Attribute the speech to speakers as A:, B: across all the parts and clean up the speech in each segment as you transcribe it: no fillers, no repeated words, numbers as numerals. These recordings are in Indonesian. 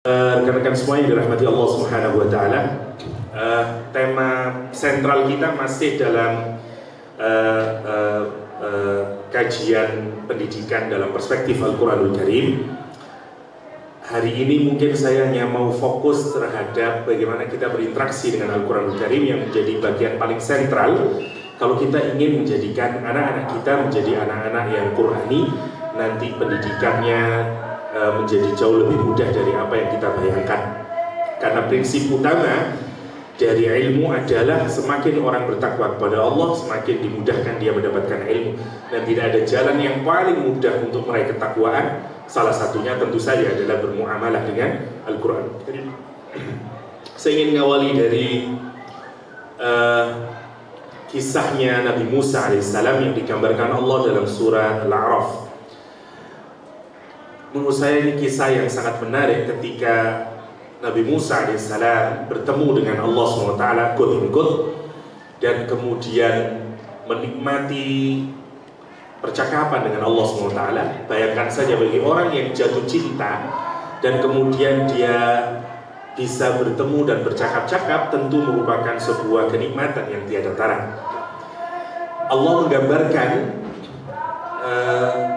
A: Rekan-rekan semua yang dirahmati Allah Subhanahu wa Ta'ala, tema sentral kita masih dalam kajian pendidikan dalam perspektif Al-Quranul Karim. Hari ini mungkin saya hanya mau fokus terhadap bagaimana kita berinteraksi dengan Al-Quranul Karim yang menjadi bagian paling sentral kalau kita ingin menjadikan anak-anak kita menjadi anak-anak yang Qurani. Nanti pendidikannya menjadi jauh lebih mudah dari apa yang kita bayangkan. Karena prinsip utama dari ilmu adalah semakin orang bertakwa kepada Allah, semakin dimudahkan dia mendapatkan ilmu. Dan tidak ada jalan yang paling mudah untuk meraih ketakwaan. Salah satunya tentu saja adalah bermuamalah dengan Al-Quran. Saya ingin mengawali dari kisahnya Nabi Musa alaihissalam yang digambarkan Allah dalam surah Al-A'raf. Menurut saya ini kisah yang sangat menarik ketika Nabi Musa alaihissalam bertemu dengan Allah SWT ikut dan kemudian menikmati percakapan dengan Allah SWT. Bayangkan saja bagi orang yang jatuh cinta dan kemudian dia bisa bertemu dan bercakap-cakap, tentu merupakan sebuah kenikmatan yang tiada tara. Allah menggambarkan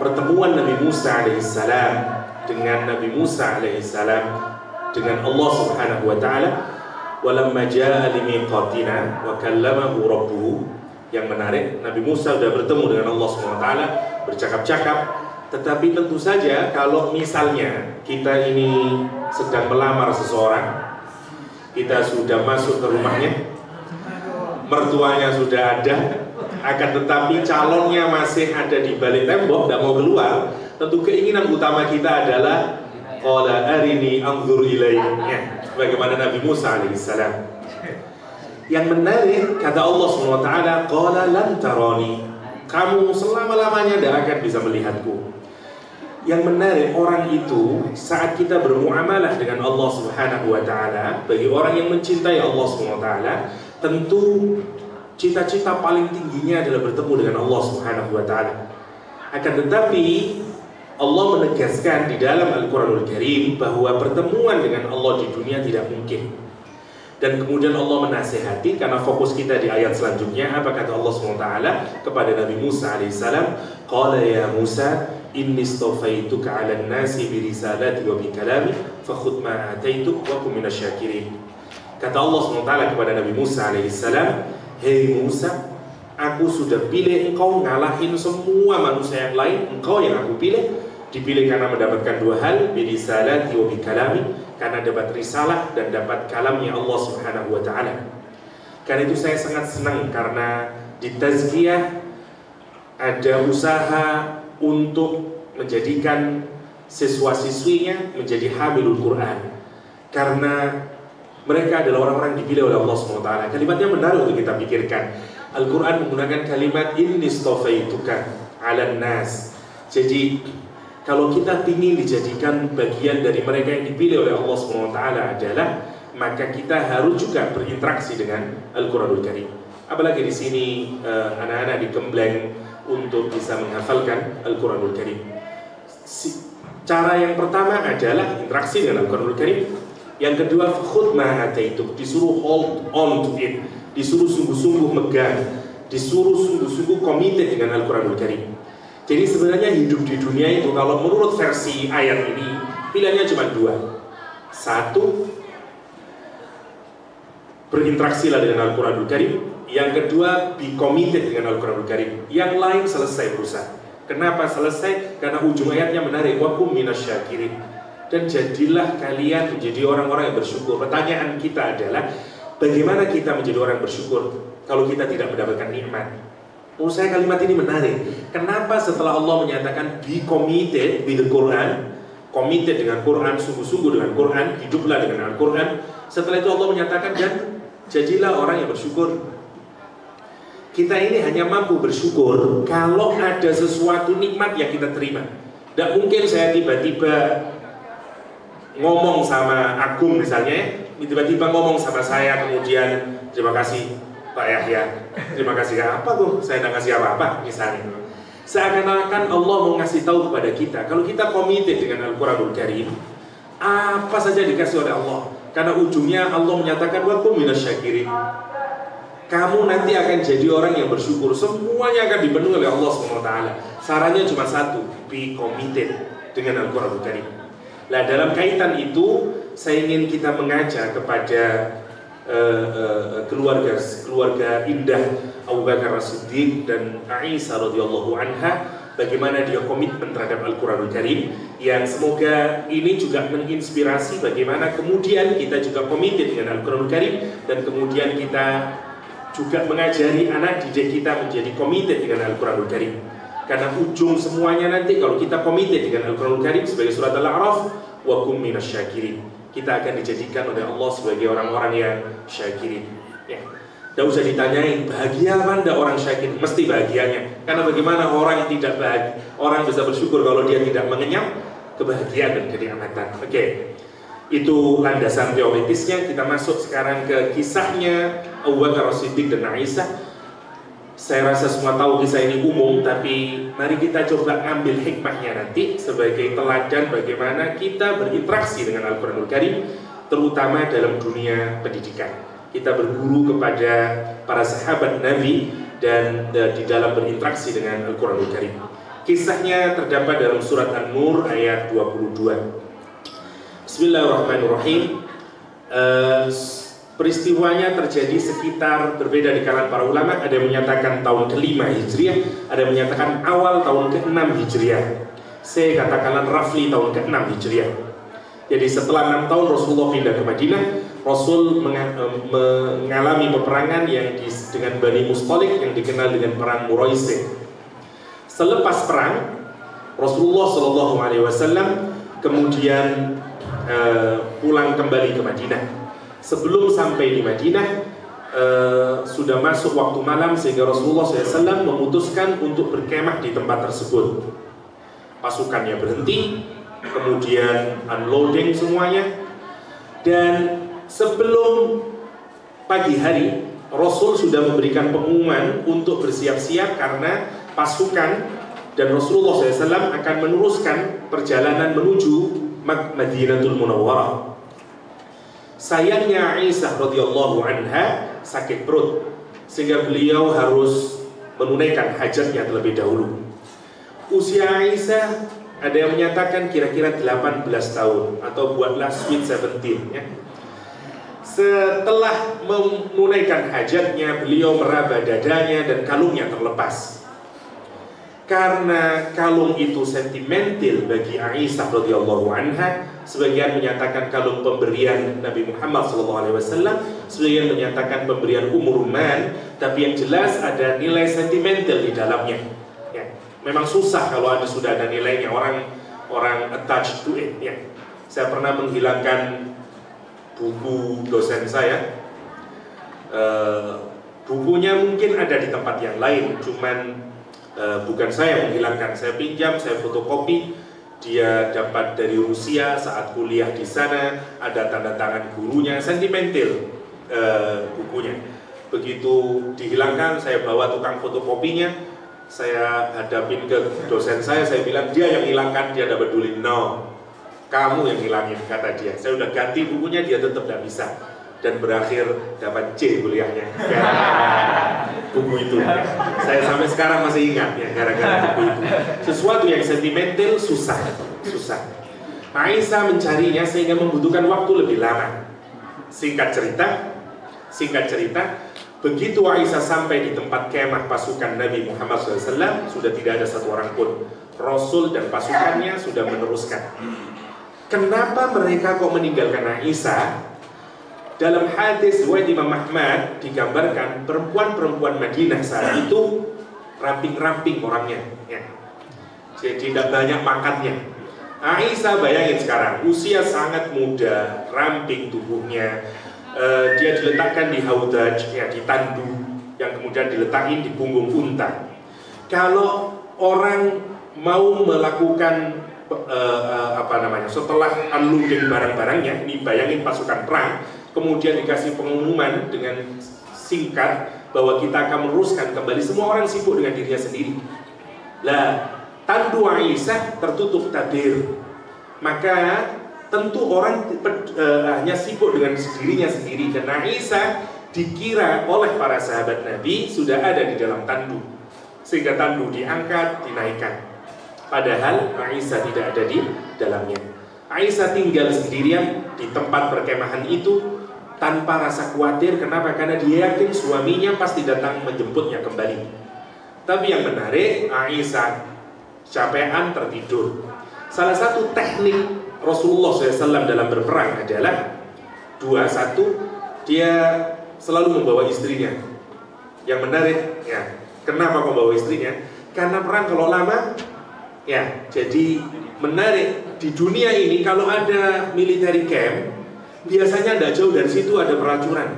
A: pertemuan Nabi Musa alaihissalam dengan Nabi Musa alaihissalam dengan Allah Subhanahu wa Ta'ala. Walamma jaa limiqatina wa kallamahu rabbuhu. Yang menarik, Nabi Musa sudah bertemu dengan Allah Subhanahu wa Ta'ala, bercakap-cakap. Tetapi tentu saja kalau misalnya kita ini sedang melamar seseorang, kita sudah masuk ke rumahnya, mertuanya sudah ada, akan tetapi calonnya masih ada di balik tembok, tidak mau keluar. Tentu keinginan utama kita adalah qala arini anzur ilaik, bagaimana Nabi Musa alaihissalam. Yang menarik, kata Allah SWT, qala lan tarani, kamu selama-lamanya tidak akan bisa melihatku. Yang menarik, orang itu saat kita bermuamalah dengan Allah Subhanahu wa Ta'ala, bagi orang yang mencintai Allah Subhanahu wa Ta'ala, tentu cita-cita paling tingginya adalah bertemu dengan Allah Subhanahu wa Ta'ala. Akan tetapi Allah menegaskan di dalam Al-Quranul Karim bahwa pertemuan dengan Allah di dunia tidak mungkin. Dan kemudian Allah menasihati, karena fokus kita di ayat selanjutnya, apa kata Allah SWT kepada Nabi Musa alaihissalam? Qala ya Musa inni istafaituka 'alan nasi bi risalati wa bi kalami fakhudh ma ataituk wa kum minasyakirin. Kata Allah SWT kepada Nabi Musa alaihissalam, hei Musa, aku sudah pilih engkau ngalahin semua manusia yang lain. Engkau yang aku pilih, dipilih karena mendapatkan dua hal, bi risalati wa bi kalami, karena dapat risalah dan dapat kalamnya Allah Subhanahu wa Ta'ala. Karena itu saya sangat senang, karena di tazkiyah ada usaha untuk menjadikan siswa-siswinya menjadi hamilul Quran, karena mereka adalah orang-orang yang dipilih oleh Allah Subhanahu wa Ta'ala. Kalimatnya menarik untuk kita pikirkan. Al-Quran menggunakan kalimat inni istafaituka 'alan nas. Jadi kalau kita ingin dijadikan bagian dari mereka yang dipilih oleh Allah Subhanahu wa Ta'ala adalah, maka kita harus juga berinteraksi dengan Al-Quranul Karim. Apalagi di sini anak-anak digembleng untuk bisa menghafalkan Al-Quranul Karim. Cara yang pertama adalah interaksi dengan Al-Quranul Karim. Yang kedua, khudh ma ataituk, disuruh hold on to it, disuruh sungguh-sungguh megang, disuruh sungguh-sungguh komited dengan Al-Quranul Karim. Jadi sebenarnya hidup di dunia itu, kalau menurut versi ayat ini, pilihannya cuma dua. Satu, berinteraksilah dengan Al-Quranul Karim. Yang kedua, be committed dengan Al-Quranul Karim. Yang lain selesai berusaha. Kenapa selesai? Karena ujung ayatnya menarik, wa kum minasyakirin, dan jadilah kalian menjadi orang-orang yang bersyukur. Pertanyaan kita adalah, bagaimana kita menjadi orang yang bersyukur kalau kita tidak mendapatkan nikmat? Menurut saya kalimat ini menarik. Kenapa setelah Allah menyatakan be committed with the Quran, committed dengan Quran, sungguh-sungguh dengan Quran, hiduplah dengan Al-Quran, setelah itu Allah menyatakan dan jadilah orang yang bersyukur. Kita ini hanya mampu bersyukur kalau ada sesuatu nikmat yang kita terima. Tidak mungkin saya tiba-tiba ngomong sama Agung misalnya, tiba-tiba ngomong sama saya, kemudian terima kasih Pak Yahya, terima kasih apa kok, saya tidak ngasih apa-apa misalnya. Seakan-akan Allah mau ngasih tahu kepada kita, kalau kita komited dengan Al-Quranul Karim, Apa saja dikasih oleh Allah. Karena ujungnya Allah menyatakan wa kum minasyakirin. Kamu nanti akan jadi orang yang bersyukur. Semuanya akan dipenuhi oleh Allah SWT. Sarannya cuma satu, be committed dengan Al-Quranul Karim. Nah, dalam kaitan itu saya ingin kita mengajak kepada keluarga indah Abu Bakar As-Siddiq dan Aisyah radhiyallahu anha, bagaimana dia komitmen terhadap Al-Quranul Karim, yang semoga ini juga menginspirasi bagaimana kemudian kita juga komited dengan Al-Quranul Karim, dan kemudian kita juga mengajari anak didik kita menjadi komited dengan Al-Quranul Karim. Karena ujung semuanya nanti kalau kita komited dengan Al-Quranul Karim sebagai surat Al-A'raf, wa kum minasyakirin, kita akan dijadikan oleh Allah sebagai orang-orang yang syakirin. Ya. Tidak usah ditanyain bahagia apa enggak orang syakir, mesti bahagianya. Karena bagaimana orang tidak bahagia, orang bisa bersyukur kalau dia tidak mengenyam kebahagiaan dan kenikmatan. Oke. Itu landasan teoritisnya. Kita masuk sekarang ke kisahnya Abu Bakar As-Siddiq dan Aisyah. Saya rasa semua tahu kisah ini umum, tapi mari kita coba ambil hikmahnya nanti sebagai teladan bagaimana kita berinteraksi dengan Al-Quranul Karim, terutama dalam dunia pendidikan. Kita berguru kepada para sahabat Nabi dan di dalam berinteraksi dengan Al-Quranul Karim. Kisahnya terdapat dalam surat An-Nur ayat 22. Bismillahirrahmanirrahim. Peristiwanya terjadi sekitar, berbeda di kalangan para ulama. Ada yang menyatakan tahun ke-5 Hijriah, ada yang menyatakan awal tahun ke-6 Hijriah. Saya katakanlah roughly tahun ke-6 Hijriah. Jadi setelah 6 tahun Rasulullah pindah ke Madinah, Rasul mengalami peperangan yang dengan Bani Mustalik yang dikenal dengan perang Muraisih. Selepas perang, Rasulullah SAW kemudian pulang kembali ke Madinah. Sebelum sampai di Madinah, sudah masuk waktu malam sehingga Rasulullah SAW memutuskan untuk berkemah di tempat tersebut. Pasukannya berhenti, kemudian unloading semuanya, dan sebelum pagi hari Rasul sudah memberikan pengumuman untuk bersiap-siap karena pasukan dan Rasulullah SAW akan meneruskan perjalanan menuju Madinatul Munawwarah. Sayangnya Aisyah radhiyallahu anha sakit perut sehingga beliau harus menunaikan hajatnya terlebih dahulu. Usia Aisyah ada yang menyatakan kira-kira 18 tahun atau buatlah sweet 17 ya. Setelah menunaikan hajatnya, beliau meraba dadanya dan kalungnya terlepas. Karena kalung itu sentimental bagi Aisyah radhiyallahu anha, sebagian menyatakan kalung pemberian Nabi Muhammad SAW, sebagian menyatakan pemberian Umurman, tapi yang jelas ada nilai sentimental di dalamnya. Ya, memang susah kalau sudah ada nilainya, orang attached to it. Ya. Saya pernah menghilangkan buku dosen saya. Bukunya mungkin ada di tempat yang lain, cuman bukan saya menghilangkan, saya pinjam, saya fotokopi. Dia dapat dari Rusia saat kuliah di sana, ada tanda tangan gurunya, sentimental bukunya. Begitu dihilangkan, saya bawa tukang fotokopinya, saya hadapin ke dosen saya bilang, dia yang hilangkan, dia tidak peduli. No, kamu yang hilangin, kata dia. Saya udah ganti bukunya, dia tetap tidak bisa. Dan berakhir dapat C kuliahnya buku itu. Saya sampai sekarang masih ingat ya, gara-gara buku itu. Sesuatu yang sentimental susah. Aisyah mencarinya sehingga membutuhkan waktu lebih lama. Singkat cerita, begitu Aisyah sampai di tempat kemah pasukan Nabi Muhammad SAW, sudah tidak ada satu orang pun. Rasul dan pasukannya sudah meneruskan. Kenapa mereka kok meninggalkan Aisyah? Dalam hadis riwayat Imam Ahmad digambarkan perempuan-perempuan Madinah saat itu ramping-ramping orangnya, ya. Jadi tidak banyak pangkatnya. Aisyah bayangin sekarang, usia sangat muda, ramping tubuhnya. Dia diletakkan di haudaj, ya, di tandu yang kemudian diletakin di punggung unta. Kalau orang mau melakukan setelah unloading barang-barangnya, ini bayangin pasukan perang, kemudian dikasih pengumuman dengan singkat bahwa kita akan meneruskan kembali, semua orang sibuk dengan dirinya sendiri. Lah, tandu Aisyah tertutup tabir. Maka tentu orang hanya sibuk dengan dirinya sendiri, dan Aisyah dikira oleh para sahabat Nabi sudah ada di dalam tandu, sehingga tandu diangkat, dinaikkan. Padahal Aisyah tidak ada di dalamnya. Aisyah tinggal sendirian di tempat perkemahan itu tanpa rasa khawatir. Kenapa? Karena dia yakin suaminya pasti datang menjemputnya kembali. Tapi yang menarik, Aisyah capean, tertidur. Salah satu teknik Rasulullah SAW dalam berperang adalah satu, dia selalu membawa istrinya. Yang menarik, ya, kenapa membawa istrinya? Karena perang kalau lama, ya, jadi menarik. Di dunia ini kalau ada military camp, biasanya tidak jauh dari situ ada pelacuran.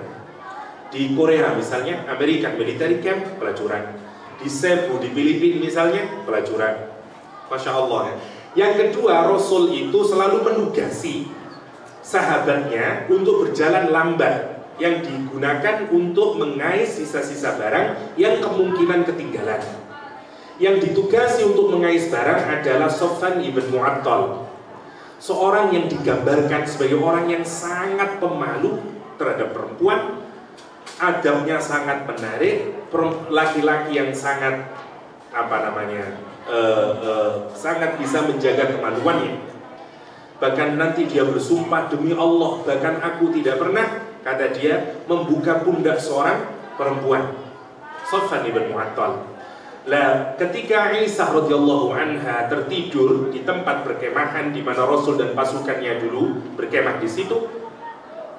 A: Di Korea misalnya, American military camp, pelacuran. Di Cebu, di Filipina misalnya, pelacuran. Masya Allah, ya. Yang kedua, Rasul itu selalu menugasi sahabatnya untuk berjalan lambat, yang digunakan untuk mengais sisa-sisa barang yang kemungkinan ketinggalan. Yang ditugasi untuk mengais barang adalah Sofwan ibn Mu'attal, seorang yang digambarkan sebagai orang yang sangat pemalu terhadap perempuan, adabnya sangat menarik, laki-laki yang sangat sangat bisa menjaga kemaluannya. Bahkan nanti dia bersumpah, demi Allah, bahkan aku tidak pernah, kata dia, membuka pundak seorang perempuan. Sofwan ibn Mu'attal. Lah, ketika Aisyah radhiyallahu anha tertidur di tempat perkemahan di mana Rasul dan pasukannya dulu berkemah di situ,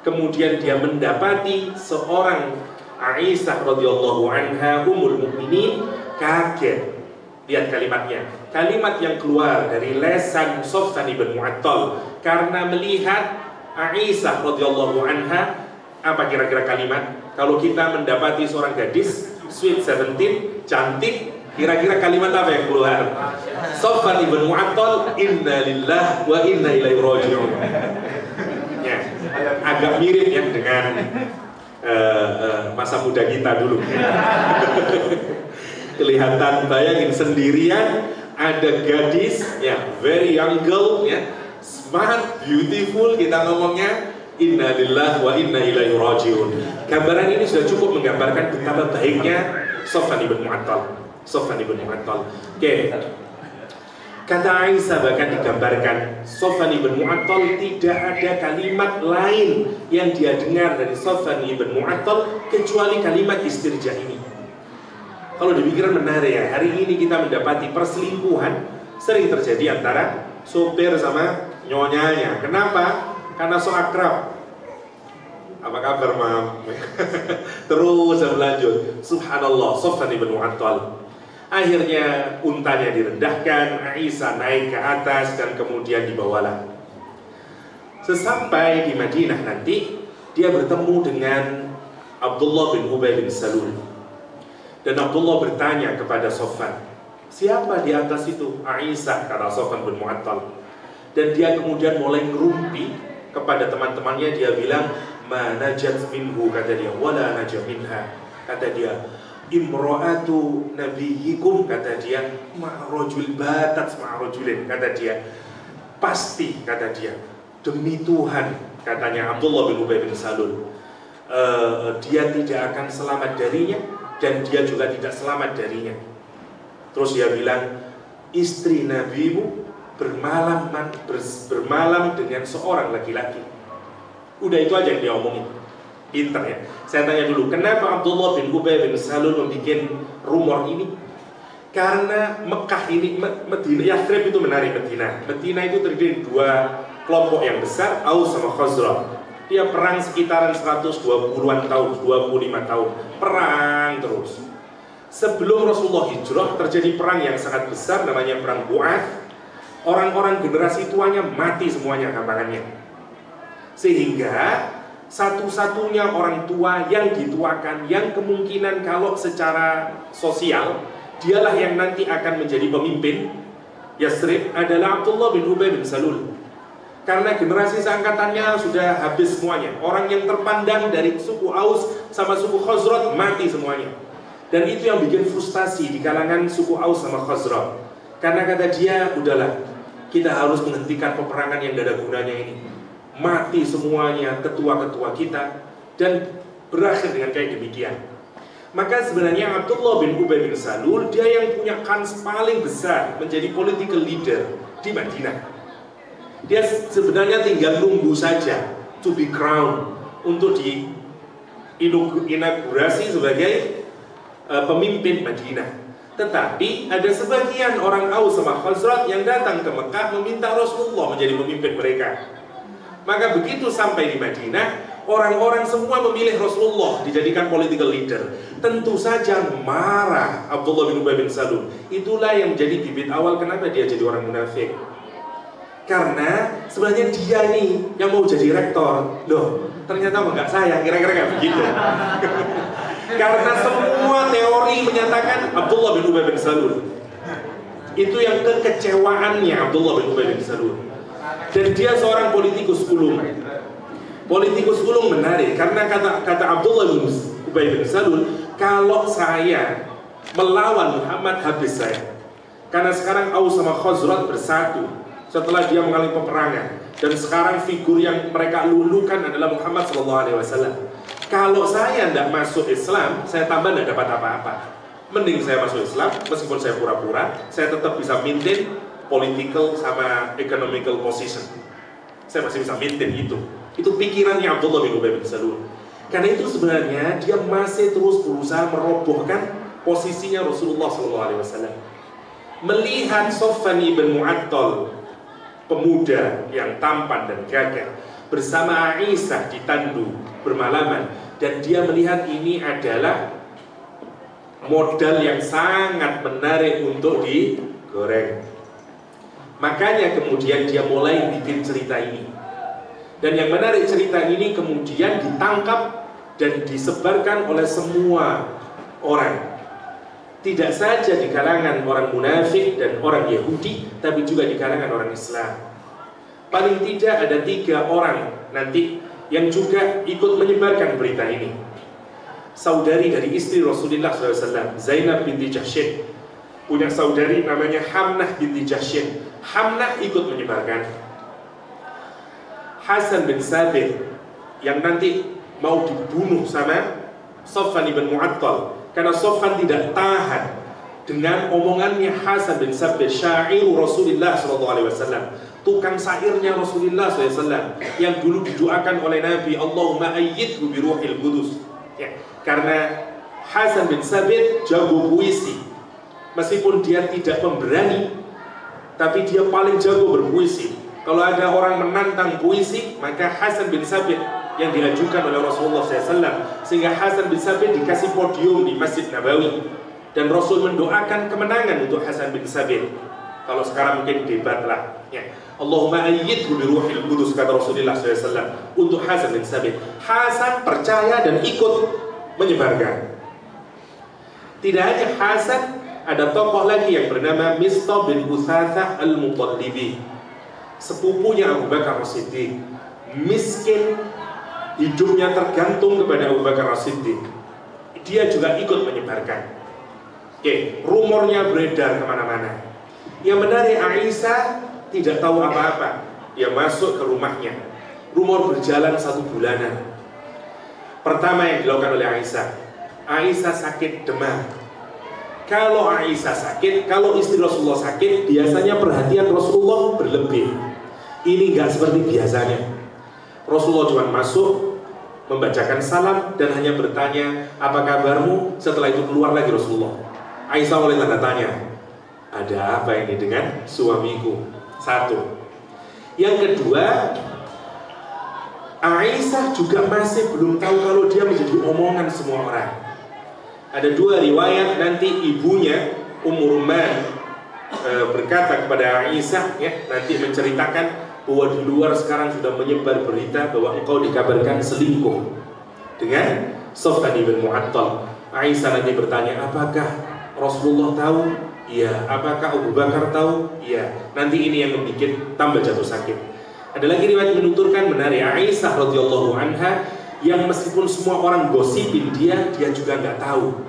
A: kemudian dia mendapati seorang Aisyah radhiyallahu anha ummul mukminin kaget. Lihat kalimatnya, kalimat yang keluar dari lesan Sofwan ibn Mu'attal karena melihat Aisyah radhiyallahu anha. Apa kira-kira kalimat? Kalau kita mendapati seorang gadis sweet 17, cantik, kira-kira kalimat apa yang keluar? Sofwan ibn Mu'attal, inna lillahi wa inna ilaihi raji'un. Ya, agak mirip ya dengan masa muda kita dulu. Kelihatan, bayangin sendirian ada gadis ya, very young girl ya, smart, beautiful, kita ngomongnya inna lillahi wa inna ilaihi raji'un. Gambaran ini sudah cukup menggambarkan betapa baiknya Sofwan ibn Mu'attal. Sofwan ibn Mu'attal. Oke. Kata Aisyah bahkan digambarkan Sofwan ibn Mu'attal tidak ada kalimat lain yang dia dengar dari Sofwan ibn Mu'attal kecuali kalimat istirja ini. Kalau dipikirkan menarik ya, hari ini kita mendapati perselingkuhan sering terjadi antara sopir sama nyonyanya. Kenapa? Karena so akrab. Apa kabar, Mam? Terus berlanjut. Subhanallah, Sofwan ibn Mu'attal. Akhirnya untanya direndahkan, Aisyah naik ke atas dan kemudian dibawalah. Sesampai di Madinah nanti, dia bertemu dengan Abdullah bin Ubay bin Salul. Dan Abdullah bertanya kepada Sofwan, siapa di atas itu? Aisyah, kata Sofwan bin Mu'attal. Dan dia kemudian mulai ngerumpi kepada teman-temannya, dia bilang, ma najat minhu, kata dia, wala najat minha, kata dia, imro'atu nabiyikum, kata dia, ma'rojul batat ma'rojulin, kata dia, pasti, kata dia, demi Tuhan, katanya Abdullah bin Ubay bin Salul, dia tidak akan selamat darinya, dan dia juga tidak selamat darinya. Terus dia bilang, istri nabimu bermalam dengan seorang laki-laki. Udah itu aja yang dia omongin. Pinter ya. Saya tanya dulu, kenapa Abdullah bin Ubay bin Salul membuat rumor ini? Karena Mekah ini, Medina, Yathrib itu menarik. Medina itu terdiri dari dua kelompok yang besar, Aus sama Khazraj. Dia perang sekitaran 120-an tahun, 25 tahun. Perang terus. Sebelum Rasulullah hijrah, terjadi perang yang sangat besar, namanya Perang Bu'ath. Orang-orang generasi tuanya mati semuanya gampangannya. Sehingga satu-satunya orang tua yang dituakan, yang kemungkinan kalau secara sosial dialah yang nanti akan menjadi pemimpin Yathrib adalah Abdullah bin Ubay bin Salul. Karena generasi seangkatannya sudah habis semuanya. Orang yang terpandang dari suku Aus sama suku Khazraj mati semuanya. Dan itu yang bikin frustasi di kalangan suku Aus sama Khazraj. Karena kata dia, udahlah, kita harus menghentikan peperangan yang tidak ada gunanya ini. Mati semuanya ketua-ketua kita, dan berakhir dengan kayak demikian. Maka sebenarnya Abdullah bin Ubay bin Salul, dia yang punya kans paling besar menjadi political leader di Madinah. Dia sebenarnya tinggal nunggu saja to be crowned, untuk diinaugurasi sebagai pemimpin Madinah. Tetapi ada sebagian orang Aus sama Khazraj yang datang ke Mekah meminta Rasulullah menjadi pemimpin mereka. Maka begitu sampai di Madinah, orang-orang semua memilih Rasulullah dijadikan political leader. Tentu saja marah Abdullah bin Ubay bin Salul. Itulah yang menjadi bibit awal kenapa dia jadi orang munafik. Karena sebenarnya dia nih yang mau jadi rektor. Loh, ternyata enggak saya, kira-kira kayak begitu. Karena semua teori menyatakan Abdullah bin Ubay bin Salul. Itu yang kekecewaannya Abdullah bin Ubay bin Salul. Dan dia seorang politikus ulung. Politikus ulung menarik karena kata Abdullah bin Ubay bin Salul, kalau saya melawan Muhammad habis saya. Karena sekarang Aus sama Khazraj bersatu setelah dia mengalami peperangan, dan sekarang figur yang mereka lulukan adalah Muhammad SAW. Kalau saya tidak masuk Islam, saya tambah tidak dapat apa-apa. Mending saya masuk Islam, meskipun saya pura-pura, saya tetap bisa maintain political sama economical position. Saya masih bisa maintain itu. Itu pikirannya Abdullah bin Ubay bin Salul. Karena itu sebenarnya dia masih terus berusaha merobohkan posisinya Rasulullah SAW. Melihat Sofwan ibn Mu'attal, pemuda yang tampan dan gagah, bersama Aisyah di tandu bermalaman, dan dia melihat ini adalah modal yang sangat menarik untuk digoreng. Makanya kemudian dia mulai bikin cerita ini. Dan yang menarik, cerita ini kemudian ditangkap dan disebarkan oleh semua orang. Tidak saja di kalangan orang munafik dan orang Yahudi, tapi juga di kalangan orang Islam. Paling tidak ada 3 orang nanti yang juga ikut menyebarkan berita ini. Saudari dari istri Rasulullah SAW, Zainab binti Jahsy, punya saudari namanya Hamnah binti Jahsy. Hamnah ikut menyebarkan. Hasan bin Sabit yang nanti mau dibunuh sama Sofwan ibn Mu'attal, karena Sofwan tidak tahan dengan omongannya Hasan bin Sabit, syair Rasulullah SAW, tukang syairnya Rasulullah SAW, yang dulu didoakan oleh Nabi, Allahumma ayyidhu bi ruhil qudus. Ya, karena Hasan bin Sabit jago puisi, meskipun dia tidak pemberani, tapi dia paling jago berpuisi. Kalau ada orang menantang puisi, maka Hasan bin Sabit yang diajukan oleh Rasulullah SAW, sehingga Hasan bin Sabit dikasih podium di Masjid Nabawi, dan Rasul mendoakan kemenangan untuk Hasan bin Sabit. Kalau sekarang mungkin debat lah, ya. Allahumma ayyidhu bi ruhil qudus, kata Rasulullah SAW untuk Hasan bin Sabit. Hasan percaya dan ikut menyebarkan. Tidak hanya Hasan, ada tokoh lagi yang bernama Mistah bin Utsatsah al-Mutallibi, sepupunya Abu Bakar As-Siddiq. Miskin, hidupnya tergantung kepada Abu Bakar As-Siddiq. Dia juga ikut menyebarkan. Oke, rumornya beredar kemana-mana. Yang menarik, Aisyah tidak tahu apa-apa. Dia masuk ke rumahnya. Rumor berjalan 1 bulanan. Pertama yang dilakukan oleh Aisyah sakit demam. Kalau Aisyah sakit, kalau istri Rasulullah sakit, biasanya perhatian Rasulullah berlebih. Ini enggak seperti biasanya. Rasulullah cuma masuk, membacakan salam, dan hanya bertanya, apa kabarmu? Setelah itu keluar lagi Rasulullah. Aisyah mulai tanda tanya, ada apa ini dengan suamiku? 1. Yang kedua, Aisyah juga masih belum tahu kalau dia menjadi omongan semua orang. Ada 2 riwayat, nanti ibunya Ummu Rumman berkata kepada Aisyah, ya, nanti menceritakan bahwa di luar sekarang sudah menyebar berita bahwa engkau dikabarkan selingkuh dengan Sofwan ibn Mu'attal. Aisyah nanti bertanya, apakah Rasulullah tahu? Iya. Apakah Abu Bakar tahu? Iya. Nanti ini yang membuat tambah jatuh sakit. Ada lagi riwayat menuturkan menarik, Aisyah radhiyallahu anha yang meskipun semua orang gosipin dia juga nggak tahu.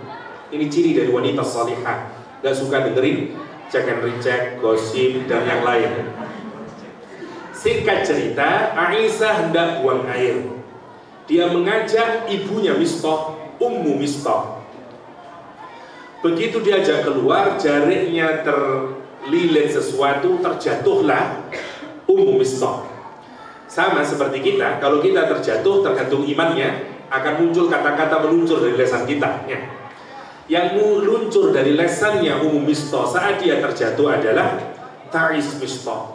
A: Ini ciri dari wanita salihah, nggak suka dengerin cekan ricek, gosip dan yang lain. Singkat cerita, Aisyah hendak buang air. Dia mengajak ibunya Mistah, Ummu Mistah. Begitu diajak keluar, jariknya terlilit sesuatu, terjatuhlah Ummu Mistah. Sama seperti kita, kalau kita terjatuh tergantung imannya, akan muncul kata-kata meluncur dari lisan kita. Yang meluncur dari lisannya Ummu Mistah saat dia terjatuh adalah Ta'is Mistah.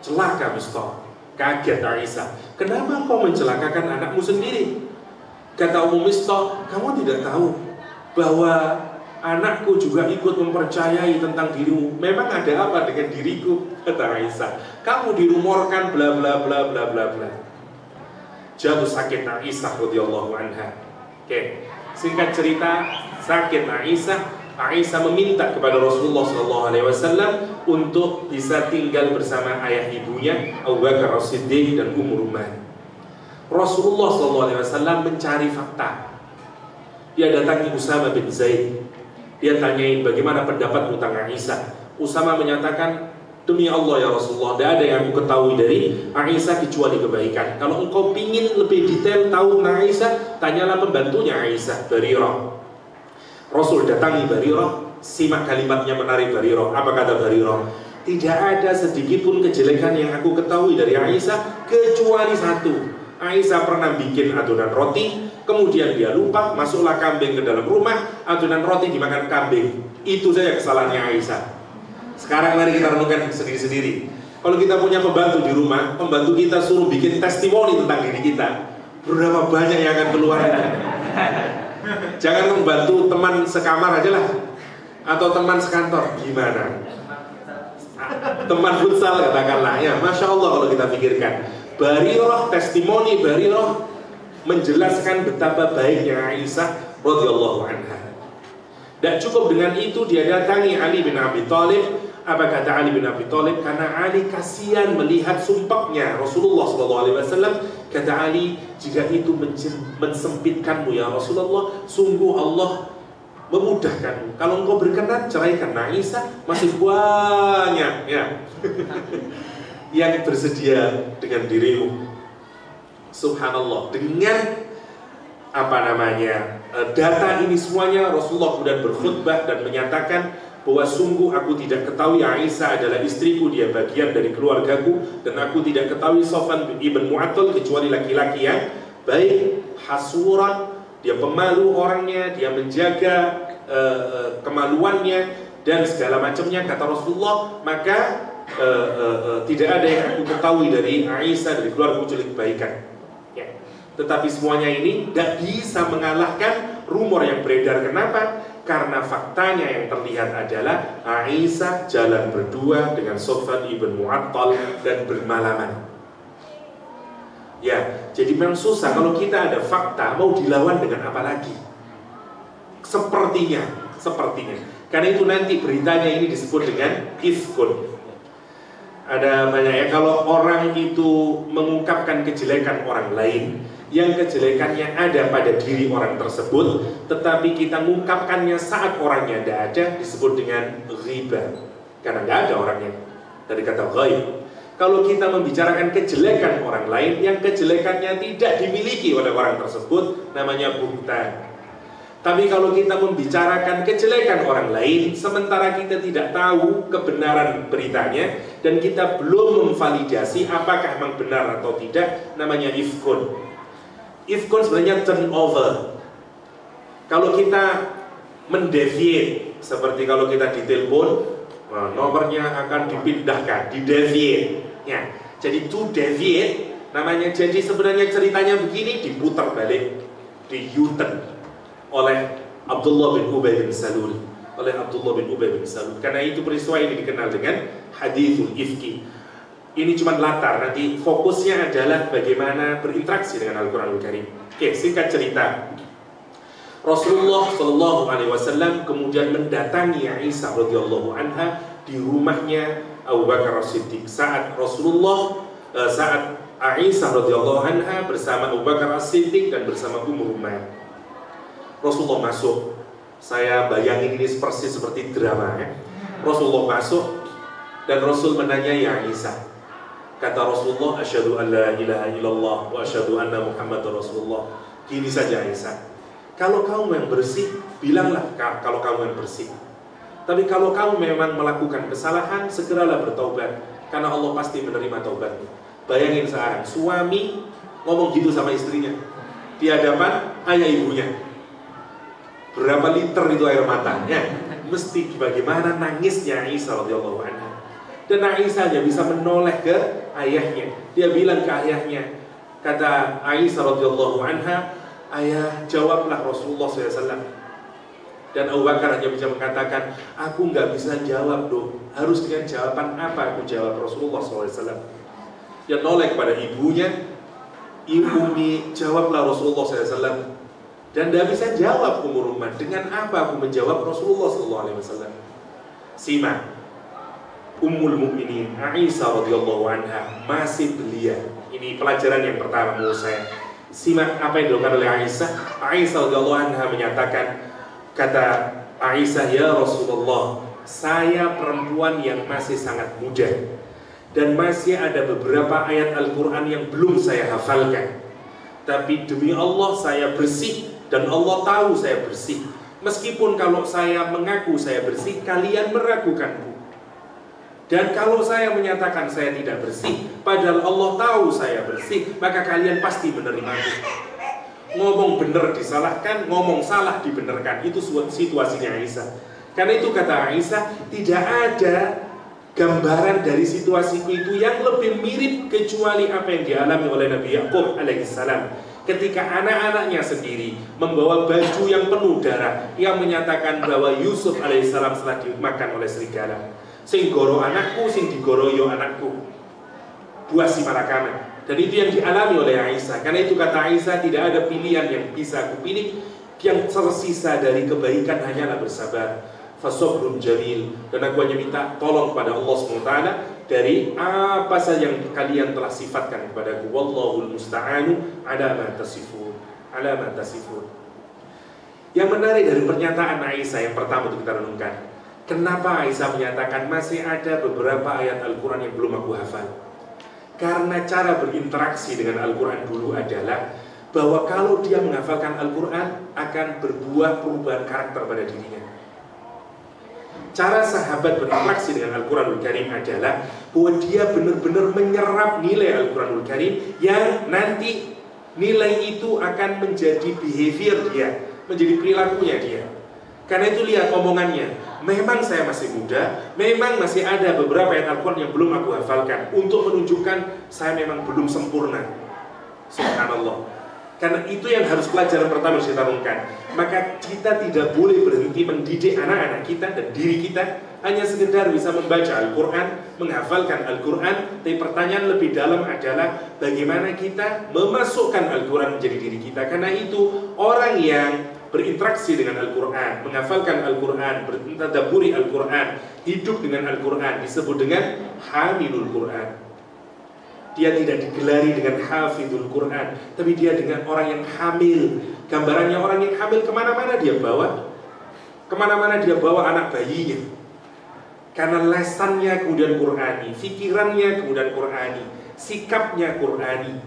A: Celaka Mistah. Kaget Aisyah. Kenapa kau mencelakakan anakmu sendiri? Kata Ummu Mistah, kamu tidak tahu bahwa anakku juga ikut mempercayai tentang dirimu. Memang ada apa dengan diriku? Kata Aisyah, kamu dirumorkan bla bla bla bla bla bla. Jatuh sakit Aisyah radhiyallahu anha. Oke, singkat cerita, sakit Aisyah. Aisyah meminta kepada Rasulullah SAW untuk bisa tinggal bersama ayah ibunya Abu Bakar As-Siddiq dan Ummu Ruman. Rasulullah SAW mencari fakta. Dia datangi Usama bin Zaid. Dia tanyain bagaimana pendapat tentang Aisyah. Usama menyatakan, demi Allah ya Rasulullah, tidak ada yang aku ketahui dari Aisyah kecuali kebaikan. Kalau engkau ingin lebih detail tahu tentang Aisyah, tanyalah pembantunya Aisyah, Barirah. Rasul datangi Barirah, simak kalimatnya menarik Barirah. Apa kata Barirah? Tidak ada sedikit pun kejelekan yang aku ketahui dari Aisyah kecuali satu. Aisyah pernah bikin adonan roti, kemudian dia lupa, masuklah kambing ke dalam rumah, adonan roti dimakan kambing. Itu saja kesalahannya Aisyah. Sekarang mari kita renungkan sendiri-sendiri. Kalau kita punya pembantu di rumah, pembantu kita suruh bikin testimoni tentang diri kita, berapa banyak yang akan keluar? Jangan membantu teman sekamar aja lah, atau teman sekantor, gimana? Teman futsal katakanlah, ya Masya Allah kalau kita pikirkan. Barirah, testimoni Barirah menjelaskan betapa baiknya Aisyah radhiyallahu anha. Dan cukup dengan itu dia datangi Ali bin Abi Thalib. Apa kata Ali bin Abi Thalib? Karena Ali kasihan melihat sumpahnya Rasulullah SAW. Kata Ali, jika itu mensempitkanmu ya Rasulullah, sungguh Allah memudahkanmu. Kalau engkau berkenan, ceraikan Aisyah, masih banyak ya yang bersedia dengan dirimu. Subhanallah. Dengan data ini semuanya, Rasulullah kemudian berkhutbah dan menyatakan bahwa sungguh aku tidak ketahui Aisyah adalah istriku, dia bagian dari keluargaku, dan aku tidak ketahui Safwan ibn Mu'attal kecuali laki-laki yang baik, hasuran, dia pemalu orangnya, dia menjaga kemaluannya dan segala macamnya, kata Rasulullah. Maka tidak ada yang aku ketahui dari Aisyah dari keluarga kecuali kebaikan ya. Tetapi semuanya ini tidak bisa mengalahkan rumor yang beredar. Kenapa? Karena faktanya yang terlihat adalah Aisyah jalan berdua dengan Safwan ibn Mu'attal dan bermalaman. Ya, jadi memang susah kalau kita ada fakta mau dilawan dengan apa lagi? Sepertinya. Karena itu nanti beritanya ini disebut dengan ifkun. Ada banyak ya, kalau orang itu mengungkapkan kejelekan orang lain, yang kejelekannya ada pada diri orang tersebut, tetapi kita mengungkapkannya saat orangnya tidak ada, disebut dengan ghibah. Karena tidak ada orangnya, dari kata ghaib. Kalau kita membicarakan kejelekan orang lain, yang kejelekannya tidak dimiliki oleh orang tersebut, namanya buhtan. Tapi kalau kita membicarakan kejelekan orang lain, sementara kita tidak tahu kebenaran beritanya, dan kita belum memvalidasi apakah memang benar atau tidak, namanya ifkun. Ifkun sebenarnya turnover. Kalau kita mendeviate, seperti kalau kita ditelepon, nomornya akan dipindahkan, dideviate ya. Jadi to deviate namanya. Jadi sebenarnya ceritanya begini, diputar balik, di U-turn oleh Abdullah bin Ubay bin Salul. Karena itu peristiwa ini dikenal dengan hadithul ifki. Ini cuma latar, nanti fokusnya adalah bagaimana berinteraksi dengan Al-Quranul Karim. Oke, singkat cerita, Rasulullah SAW kemudian mendatangi Aisyah radhiyallahu anha di rumahnya Abu Bakar As-Siddiq. Saat Aisyah radhiyallahu anha bersama Abu Bakar As-Siddiq dan bersama Ummu Ruman, Rasulullah masuk. Saya bayangin ini persis seperti drama ya. Rasulullah masuk dan Rasul menanyai Aisyah, Kata Rasulullah, asyhadu an la ilaha illallah wa asyhadu anna Muhammadar Rasulullah. Gini saja Aisyah, kalau kamu yang bersih, bilanglah kalau kamu yang bersih. Tapi kalau kamu memang melakukan kesalahan, segeralah bertaubat, karena Allah pasti menerima taubatmu. Bayangin sekarang, suami ngomong gitu sama istrinya di hadapan ayah ibunya. Berapa liter itu air matanya? Mesti bagaimana nangisnya Aisyah radhiyallahu anha. Dan Aisyah hanya bisa menoleh ke ayahnya. Dia bilang ke ayahnya, kata Aisyah radhiyallahu anha, ayah, jawablah Rasulullah SAW. Dan Abu Bakar hanya bisa mengatakan, aku nggak bisa jawab dong. Harus dengan jawaban apa aku jawab Rasulullah SAW? Dia noleh kepada ibunya, Umi, jawablah Rasulullah SAW. Dan dia bisa jawab Ummul Rumah, dengan apa aku menjawab Rasulullah SAW? Simak, Ummul Mukminin Aisyah radhiyallahu anha masih belia. Ini pelajaran yang pertama menurut saya. Simak apa yang dilakukan oleh Aisyah. Aisyah radhiyallahu anha menyatakan, kata Aisyah, ya Rasulullah, saya perempuan yang masih sangat muda dan masih ada beberapa ayat Al-Quran yang belum saya hafalkan. Tapi demi Allah saya bersih dan Allah tahu saya bersih. Meskipun kalau saya mengaku saya bersih, kalian meragukanku. Dan kalau saya menyatakan saya tidak bersih, padahal Allah tahu saya bersih, maka kalian pasti menerimaku. Ngomong benar disalahkan, ngomong salah dibenarkan. Itu situasinya Aisyah. Karena itu kata Aisyah, tidak ada gambaran dari situasiku itu yang lebih mirip kecuali apa yang dialami oleh Nabi Yakub alaihissalam ketika anak-anaknya sendiri membawa baju yang penuh darah, yang menyatakan bahwa Yusuf alaihissalam telah dimakan oleh serigala. Sing goro anakku, sing digoroyo anakku, buah si malakama. Dan itu yang dialami oleh Aisyah. Karena itu kata Aisyah, tidak ada pilihan yang bisa aku pilih. Yang tersisa dari kebaikan hanyalah bersabar. Fasobrun jamil. Dan aku hanya minta tolong kepada Allah SWT dari apa saja yang kalian telah sifatkan kepadaku. Wallahul musta'anu ala ma tasifun. Ala ma tasifun. Yang menarik dari pernyataan Aisyah yang pertama untuk kita renungkan, kenapa Aisyah menyatakan masih ada beberapa ayat Al-Quran yang belum aku hafal? Karena cara berinteraksi dengan Al-Quran dulu adalah bahwa kalau dia menghafalkan Al-Quran akan berbuah perubahan karakter pada dirinya. Cara sahabat berinteraksi dengan Al-Quranul Karim adalah bahwa dia benar-benar menyerap nilai Al-Quranul Karim yang nanti nilai itu akan menjadi behavior dia, menjadi perilakunya dia. Karena itu lihat omongannya, memang saya masih muda, memang masih ada beberapa ayat Al-Quran yang belum aku hafalkan, untuk menunjukkan saya memang belum sempurna. Subhanallah. Karena itu yang harus pelajaran pertama kita renungkan. Maka kita tidak boleh berhenti mendidik anak-anak kita dan diri kita hanya sekedar bisa membaca Al-Quran, menghafalkan Al-Quran. Tapi pertanyaan lebih dalam adalah bagaimana kita memasukkan Al-Quran menjadi diri kita. Karena itu orang yang berinteraksi dengan Al-Quran, menghafalkan Al-Quran, bertadabburi Al-Quran, hidup dengan Al-Quran, disebut dengan hamilul Quran. Dia tidak digelari dengan hafidul Quran, tapi dia dengan orang yang hamil. Gambarannya orang yang hamil kemana-mana dia bawa, kemana-mana dia bawa anak bayinya. Karena lesannya kemudian Qurani, fikirannya kemudian Qurani, sikapnya Qurani.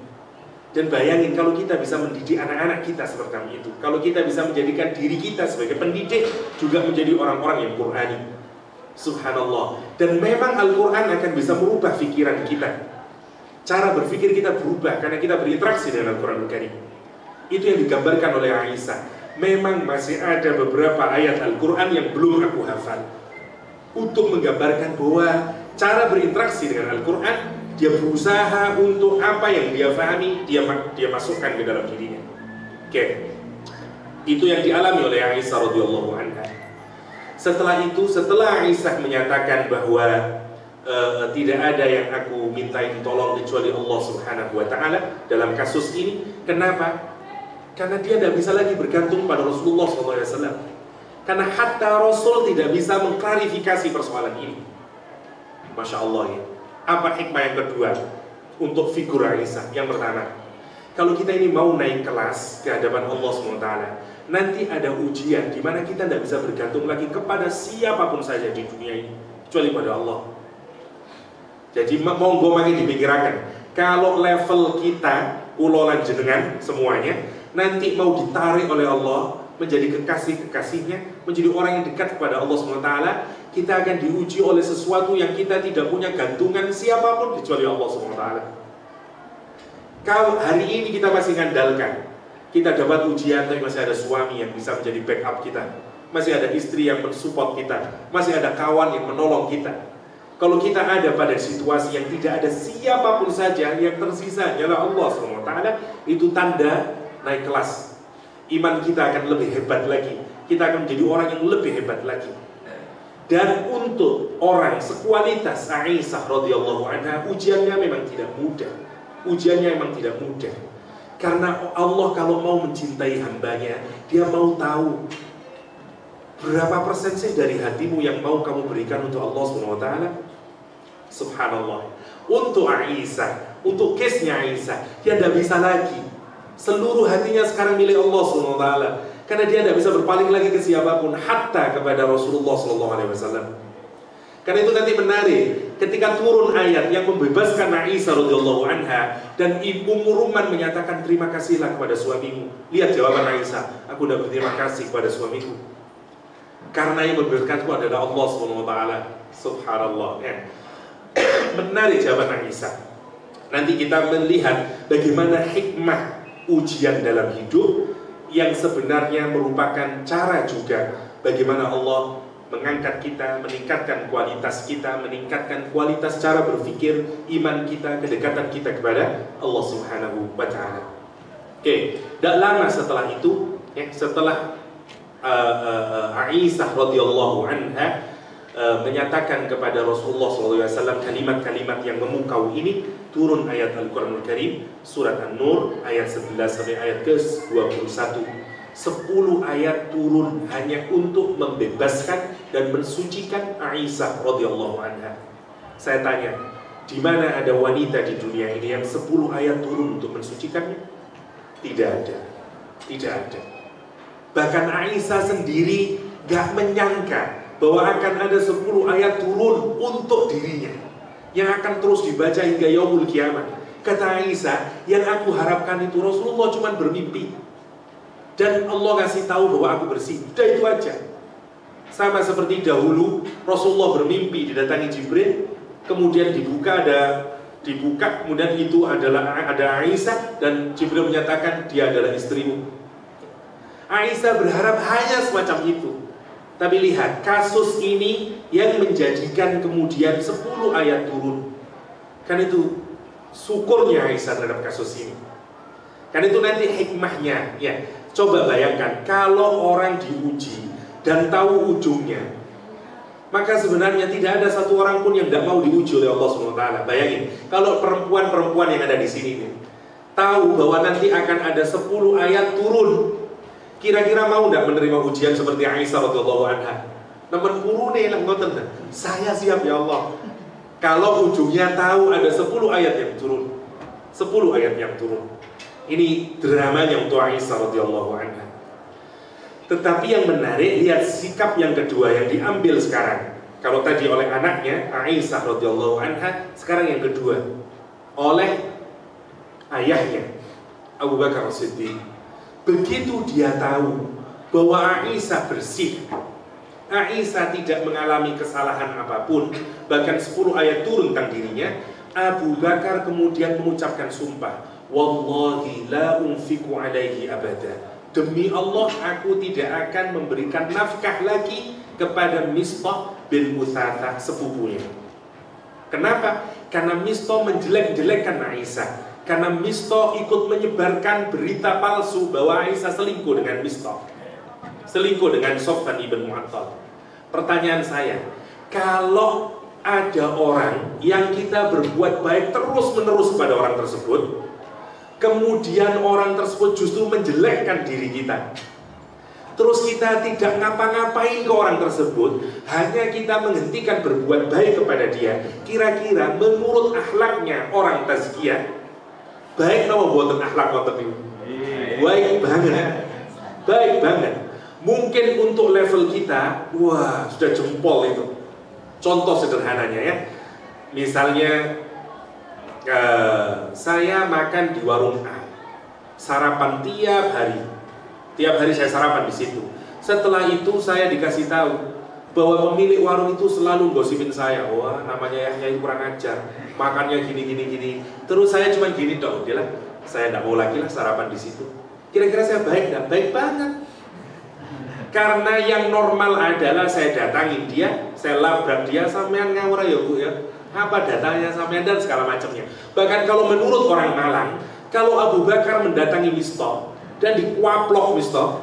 A: Dan bayangin kalau kita bisa mendidik anak-anak kita seperti itu, kalau kita bisa menjadikan diri kita sebagai pendidik juga menjadi orang-orang yang Qurani. Subhanallah. Dan memang Al-Quran akan bisa merubah pikiran kita. Cara berpikir kita berubah karena kita berinteraksi dengan Al-Quranul Karim. Itu yang digambarkan oleh Aisyah. Memang masih ada beberapa ayat Al-Quran yang belum aku hafal, untuk menggambarkan bahwa cara berinteraksi dengan Al-Quran, dia berusaha untuk apa yang dia pahami, dia masukkan ke dalam dirinya. Oke. Itu yang dialami oleh Aisyah radhiyallahu anha. Setelah itu, setelah Aisyah menyatakan bahwa tidak ada yang aku mintain tolong kecuali Allah Subhanahu wa ta'ala dalam kasus ini. Kenapa? Karena dia tidak bisa lagi bergantung pada Rasulullah SAW. Karena hatta Rasul tidak bisa mengklarifikasi persoalan ini. Masya Allah ya. Apa hikmah yang kedua untuk figur Aisyah? Yang pertama, kalau kita ini mau naik kelas ke hadapan Allah SWT, nanti ada ujian di mana kita tidak bisa bergantung lagi kepada siapapun saja di dunia ini kecuali pada Allah. Jadi monggo mangke dipikiraken. Kalau level kita, kula lan jenengan semuanya, nanti mau ditarik oleh Allah menjadi kekasih-kekasihnya, menjadi orang yang dekat kepada Allah SWT, kita akan diuji oleh sesuatu yang kita tidak punya gantungan siapapun kecuali Allah SWT. Kalau hari ini kita masih ngandalkan, kita dapat ujian tapi masih ada suami yang bisa menjadi backup kita, masih ada istri yang mensupport kita, masih ada kawan yang menolong kita. Kalau kita ada pada situasi yang tidak ada siapapun saja, yang tersisa hanyalah Allah SWT, itu tanda naik kelas. Iman kita akan lebih hebat lagi. Kita akan menjadi orang yang lebih hebat lagi. Dan untuk orang sekualitas Aisyah radhiyallahu anha, ujiannya memang tidak mudah. Ujiannya memang tidak mudah. Karena Allah kalau mau mencintai hambanya, Dia mau tahu berapa persen sih dari hatimu yang mau kamu berikan untuk Allah SWT. Subhanallah. Untuk Aisyah, untuk case-nya Aisyah, dia tidak bisa lagi. Seluruh hatinya sekarang milik Allah SWT. Karena dia tidak bisa berpaling lagi ke siapapun, hatta kepada Rasulullah SAW. Karena itu nanti menarik, ketika turun ayat yang membebaskan Aisyah radhiyallahu anha, dan Ibu Ruman menyatakan terima kasihlah kepada suamimu. Lihat jawaban Aisyah, aku sudah berterima kasih kepada suamiku, karena yang membebaskanku adalah Allah SWT. Subhanallah ya. Menarik jawaban Aisyah. Nanti kita melihat bagaimana hikmah ujian dalam hidup yang sebenarnya merupakan cara juga bagaimana Allah mengangkat kita, meningkatkan kualitas kita, meningkatkan kualitas cara berpikir, iman kita, kedekatan kita kepada Allah Subhanahu wa Ta'ala. Oke, tidak lama setelah itu, ya, setelah Aisyah radhiyallahu anha menyatakan kepada Rasulullah SAW kalimat-kalimat yang memukau ini, turun ayat Al-Quranul Karim, surat An-Nur ayat 11 sampai ayat ke-21. 10 ayat turun hanya untuk membebaskan dan mensucikan Aisyah radhiyallahu anha. Saya tanya, di mana ada wanita di dunia ini yang 10 ayat turun untuk mensucikannya? Tidak ada. Tidak ada. Bahkan Aisyah sendiri gak menyangka bahwa akan ada 10 ayat turun untuk dirinya yang akan terus dibaca hingga yaumul kiamat. Kata Aisyah, yang aku harapkan itu Rasulullah cuma bermimpi dan Allah kasih tahu bahwa aku bersih. Udah itu aja. Sama seperti dahulu Rasulullah bermimpi didatangi Jibril, kemudian dibuka, kemudian itu ada Aisyah, dan Jibril menyatakan dia adalah istrimu. Aisyah berharap hanya semacam itu. Tapi lihat, kasus ini yang menjadikan kemudian 10 ayat turun. Kan itu syukurnya Aisyah terhadap kasus ini. Kan itu nanti hikmahnya. Ya, coba bayangkan kalau orang diuji dan tahu ujungnya, maka sebenarnya tidak ada satu orang pun yang tidak mau diuji oleh Allah SWT. Bayangin, kalau perempuan-perempuan yang ada di sini nih, tahu bahwa nanti akan ada 10 ayat turun, kira-kira mau tidak menerima ujian seperti Aisyah radhiyallahu anha? Namun kurune lah ngoten, saya siap ya Allah. Kalau ujungnya tahu ada 10 ayat yang turun, 10 ayat yang turun. Ini dramanya untuk Aisyah radhiyallahu anha. Tetapi yang menarik, lihat sikap yang kedua yang diambil sekarang. Kalau tadi oleh anaknya Aisyah radhiyallahu anha, sekarang yang kedua oleh ayahnya Abu Bakar As-Siddiq. Begitu dia tahu bahwa Aisyah bersih, Aisyah tidak mengalami kesalahan apapun, bahkan 10 ayat turun tentang dirinya, Abu Bakar kemudian mengucapkan sumpah, wallahi la unfiqu alaihi abada. Demi Allah, aku tidak akan memberikan nafkah lagi kepada Mistah bin Uthathah, sepupunya. Kenapa? Karena Mistah menjelek-jelekkan Aisyah. Karena Mistah ikut menyebarkan berita palsu bahwa Aisyah selingkuh dengan Mistah, selingkuh dengan Sofwan ibn Mu'attal. Pertanyaan saya, kalau ada orang yang kita berbuat baik terus-menerus kepada orang tersebut, kemudian orang tersebut justru menjelekkan diri kita, terus kita tidak ngapa-ngapain ke orang tersebut, hanya kita menghentikan berbuat baik kepada dia, kira-kira menurut akhlaknya orang tazkiyah, baik nama buatan akhlak ngoten niku. Baik banget. Baik banget. Mungkin untuk level kita, wah, sudah jempol itu. Contoh sederhananya ya. Misalnya saya makan di warung A, sarapan tiap hari saya sarapan di situ. Setelah itu saya dikasih tahu bahwa pemilik warung itu selalu gosipin saya, wah namanya Yahya kurang ajar, makannya gini. Terus saya cuma gini dong, dia lah, saya tidak mau lagi lah sarapan di situ. Kira-kira saya baik nggak? Baik banget. Karena yang normal adalah saya datangin dia, saya labrak dia, sampean ngawur ya Bu ya, apa datanya sampean dan segala macamnya. Bahkan kalau menurut orang Malang, kalau Abu Bakar mendatangi Mistah dan dikuaplok Mistah,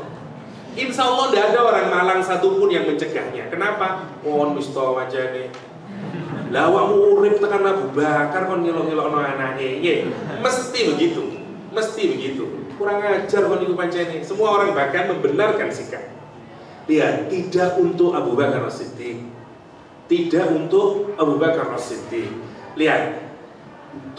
A: insya Allah tidak ada orang Malang satupun yang mencegahnya. Kenapa? Oh Mistah aja nih. Lah awakmu urip tekan Abu Bakar kon ngelok-ngelokno anake. Mesti begitu. Kurang ajar kon iku pancene. Semua orang bahkan membenarkan sikap. Lihat, tidak untuk Abu Bakar As-Siddiq. Lihat,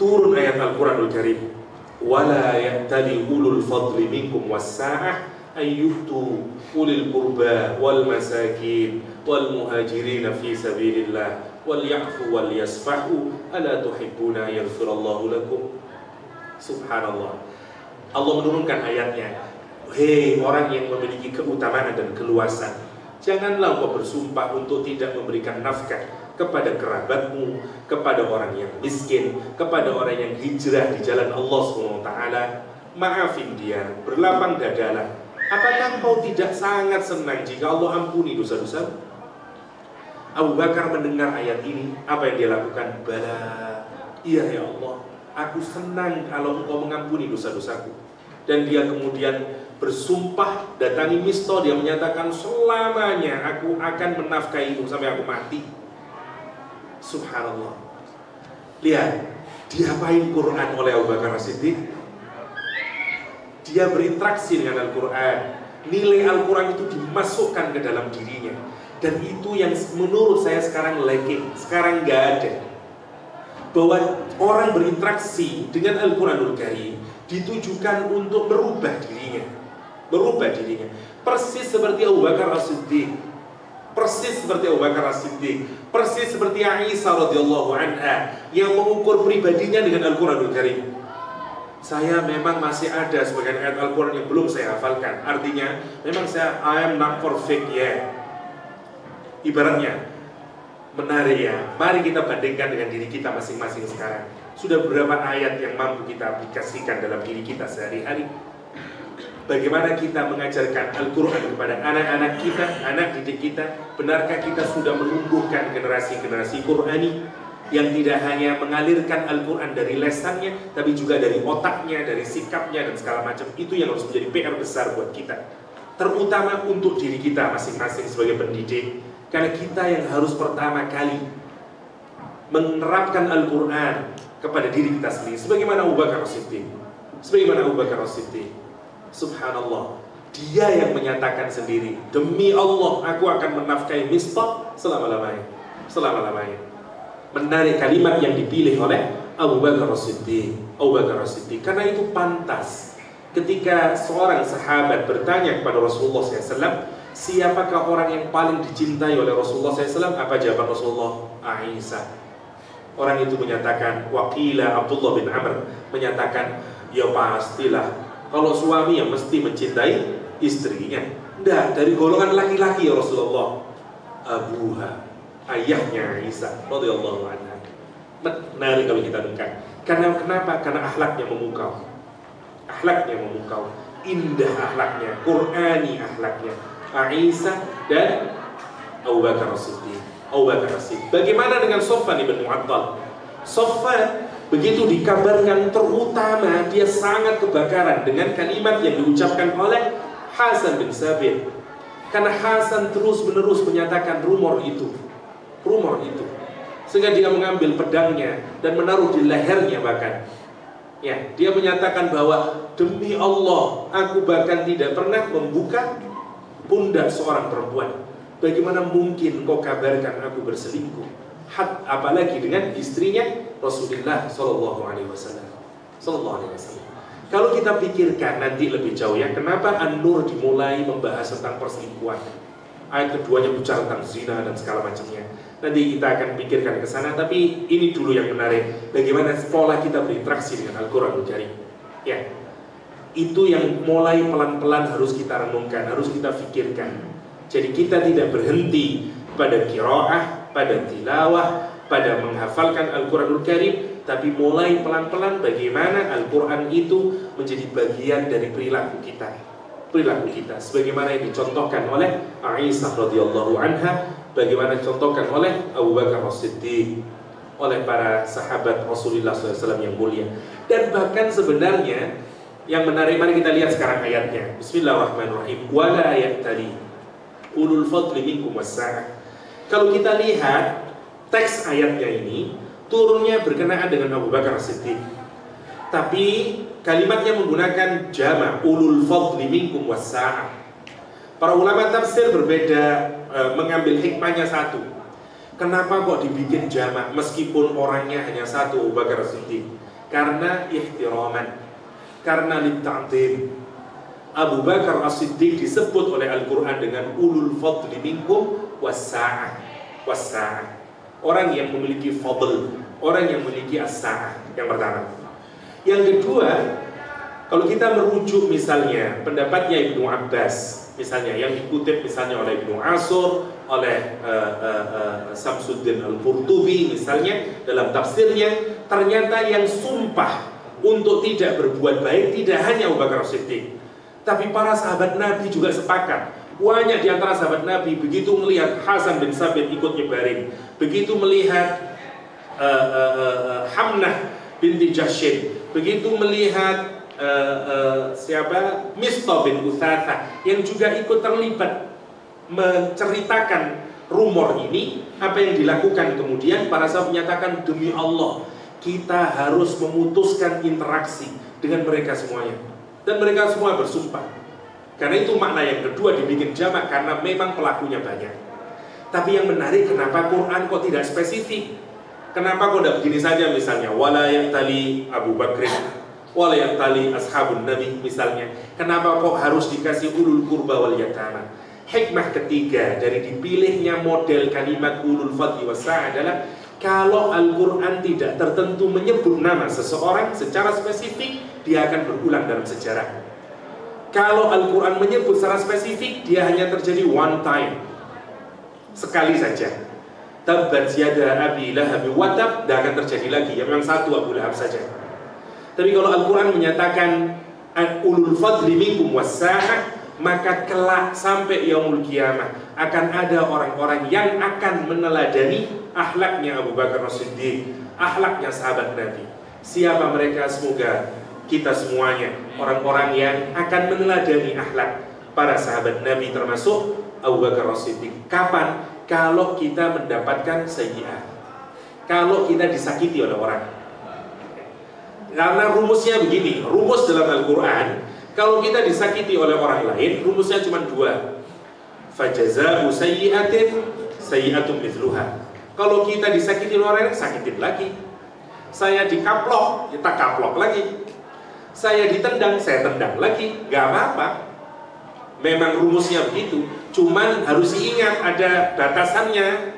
A: turun ayat Al-Quranul Karim. Wala ya'tali ulul fadli minkum was-sa'ah ayyuhtu ulil qurba wal masakin wal muhajirin fi sabilillah wal ya'fu wal yasfahu ala tuhibbuna yaghfirallahu lakum. Subhanallah. Allah menurunkan ayatnya. Hei orang yang memiliki keutamaan dan keluasan, janganlah kau bersumpah untuk tidak memberikan nafkah kepada kerabatmu, kepada orang yang miskin, kepada orang yang hijrah di jalan Allah SWT. Maafin dia, berlapang dadalah. Apakah kau tidak sangat senang jika Allah ampuni dosa-dosa? Abu Bakar mendengar ayat ini, apa yang dia lakukan? Bala, iya ya Allah, aku senang kalau engkau mengampuni dosa-dosaku. Dan dia kemudian bersumpah datangi Mistah, dia menyatakan selamanya aku akan menafkahimu sampai aku mati. Subhanallah. Lihat, diapain Quran oleh Abu Bakar As-Siddiq? Dia berinteraksi dengan Al-Quran. Nilai Al-Quran itu dimasukkan ke dalam dirinya. Dan itu yang menurut saya sekarang lacking, sekarang nggak ada. Bahwa orang berinteraksi dengan Al-Quranul Karim ditujukan untuk merubah dirinya. Persis seperti Abu Bakar As-Siddiq, persis seperti Aisyah radhiyallahu anha yang mengukur pribadinya dengan Al-Quranul Karim. Saya memang masih ada sebagian ayat Al-Quran yang belum saya hafalkan. Artinya memang I am not perfect yet. Ibaratnya menarik ya, mari kita bandingkan dengan diri kita masing-masing sekarang. Sudah berapa ayat yang mampu kita aplikasikan dalam diri kita sehari-hari? Bagaimana kita mengajarkan Al-Quran kepada anak-anak kita, anak didik kita? Benarkah kita sudah menumbuhkan generasi-generasi Qurani yang tidak hanya mengalirkan Al-Quran dari lesannya, tapi juga dari otaknya, dari sikapnya, dan segala macam? Itu yang harus menjadi PR besar buat kita, terutama untuk diri kita masing-masing sebagai pendidik. Karena kita yang harus pertama kali menerapkan Al-Quran kepada diri kita sendiri, sebagaimana Abu Bakar As-Siddiq. Subhanallah, dia yang menyatakan sendiri, demi Allah aku akan menafkahi Mistah selama-lamanya. Menarik kalimat yang dipilih oleh Abu Bakar As-Siddiq. Karena itu pantas ketika seorang sahabat bertanya kepada Rasulullah SAW, siapakah orang yang paling dicintai oleh Rasulullah SAW? Apa jawaban Rasulullah? Aisyah. Orang itu menyatakan, waqila Abdullah bin Amr menyatakan, ya pastilah kalau suami yang mesti mencintai istrinya. Enggak, dari golongan laki-laki ya Rasulullah. Abuha, ayahnya Aisyah radhiyallahu anha. Menarik kalau kita dengar. Karena kenapa? Karena akhlaknya memukau. Indah akhlaknya, Qur'ani akhlaknya. Aisyah dan Abu Bakar As-Siddiq. Bagaimana dengan Sofwan ibn Mu'attal? Sofwan begitu dikabarkan terutama dia sangat kebakaran dengan kalimat yang diucapkan oleh Hasan bin Sabit. Karena Hasan terus-menerus menyatakan rumor itu. Sehingga dia mengambil pedangnya dan menaruh di lehernya bahkan. Ya, dia menyatakan bahwa demi Allah aku bahkan tidak pernah membuka pundak seorang perempuan. Bagaimana mungkin kau kabarkan aku berselingkuh? Apalagi dengan istrinya Rasulullah Sallallahu Alaihi Wasallam. Kalau kita pikirkan nanti lebih jauh ya, kenapa An-Nur dimulai membahas tentang perselingkuhan? ayat keduanya bicara tentang zina dan segala macamnya. Nanti kita akan pikirkan ke sana, tapi ini dulu yang menarik, bagaimana pola kita berinteraksi dengan Al-Qur'anul Karim. Ya. Itu yang mulai pelan-pelan harus kita renungkan, harus kita pikirkan. Jadi kita tidak berhenti pada qiraah, pada tilawah, pada menghafalkan Al-Qur'anul Karim, tapi mulai pelan-pelan bagaimana Al-Qur'an itu menjadi bagian dari perilaku kita. Perilaku kita sebagaimana yang dicontohkan oleh Aisyah radhiyallahu anha, bagaimana dicontohkan oleh Abu Bakar As-Siddiq, oleh para sahabat Rasulullah SAW yang mulia. Dan bahkan sebenarnya yang menarik, mari kita lihat sekarang ayatnya. Bismillahirrahmanirrahim. Wala ya'tali ulul fadli minkum was-sa'ah. Kalau kita lihat teks ayatnya ini, turunnya berkenaan dengan Abu Bakar As-Siddiq, tapi kalimatnya menggunakan jama', ulul fadli minkum was-sa'ah. Para ulama tafsir berbeda, mengambil hikmahnya satu. Kenapa kok dibikin jama' meskipun orangnya hanya satu, Abu Bakar As-Siddiq? Karena ihtiraman, karena litta'zim. Abu Bakar As-Siddiq disebut oleh Al-Quran dengan ulul fadli minkum was-sa'ah. Was-sa'ah, orang yang memiliki fadl, orang yang memiliki as-sa'ah. Yang pertama. Yang kedua, kalau kita merujuk misalnya pendapatnya Ibnu Abbas, misalnya yang dikutip misalnya oleh Ibnu Ashur, oleh Samsuddin Al-Qurtubi misalnya dalam tafsirnya, ternyata yang sumpah untuk tidak berbuat baik tidak hanya Abu Bakar As-Siddiq, tapi para sahabat Nabi juga sepakat. Banyak di antara sahabat Nabi begitu melihat Hasan bin Sabit ikut nyebarin, begitu melihat Hamnah binti Jahsyin, begitu melihat Mistah bin Utsatsah yang juga ikut terlibat menceritakan rumor ini, apa yang dilakukan kemudian para sahabat menyatakan, demi Allah kita harus memutuskan interaksi dengan mereka semuanya, dan mereka semua bersumpah. Karena itu makna yang kedua dibikin jamak, karena memang pelakunya banyak. Tapi yang menarik, kenapa Quran kok tidak spesifik? Kenapa kok tidak begini saja misalnya wala yaqtali Abu Bakr wala yaqtali ashabun Nabi misalnya? Kenapa kok harus dikasih ulul qurba wal yatama? Hikmah ketiga dari dipilihnya model kalimat ulul fadli was-sa'ah adalah kalau Al-Quran tidak tertentu menyebut nama seseorang secara spesifik, dia akan berulang dalam sejarah. Kalau Al-Quran menyebut secara spesifik, dia hanya terjadi one time, sekali saja. Tabbat yada abi lahab wa tab, tidak akan terjadi lagi. Yang memang satu Abu Lahab saja. Tapi kalau Al-Quran menyatakan ulul fadli minkum was-sa'ah, maka kelak sampai yaumul kiamah akan ada orang-orang yang akan meneladani akhlaknya Abu Bakar As-Siddiq, akhlaknya sahabat Nabi. Siapa mereka? Semoga kita semuanya orang-orang yang akan meneladani akhlak para sahabat Nabi, termasuk Abu Bakar As-Siddiq. Kapan? Kalau kita mendapatkan sayyi'ah, kalau kita disakiti oleh orang. Karena rumusnya begini, rumus dalam Al-Quran, kalau kita disakiti oleh orang lain, rumusnya cuma dua. Fajaza'u sayyi'atin sayyi'atun mithluha. Kalau kita disakiti oleh orang lain, sakitin lagi. Saya dikaplok, kita kaplok lagi. Saya ditendang, saya tendang lagi. Gak apa-apa. Memang rumusnya begitu. Cuman harus diingat ada batasannya.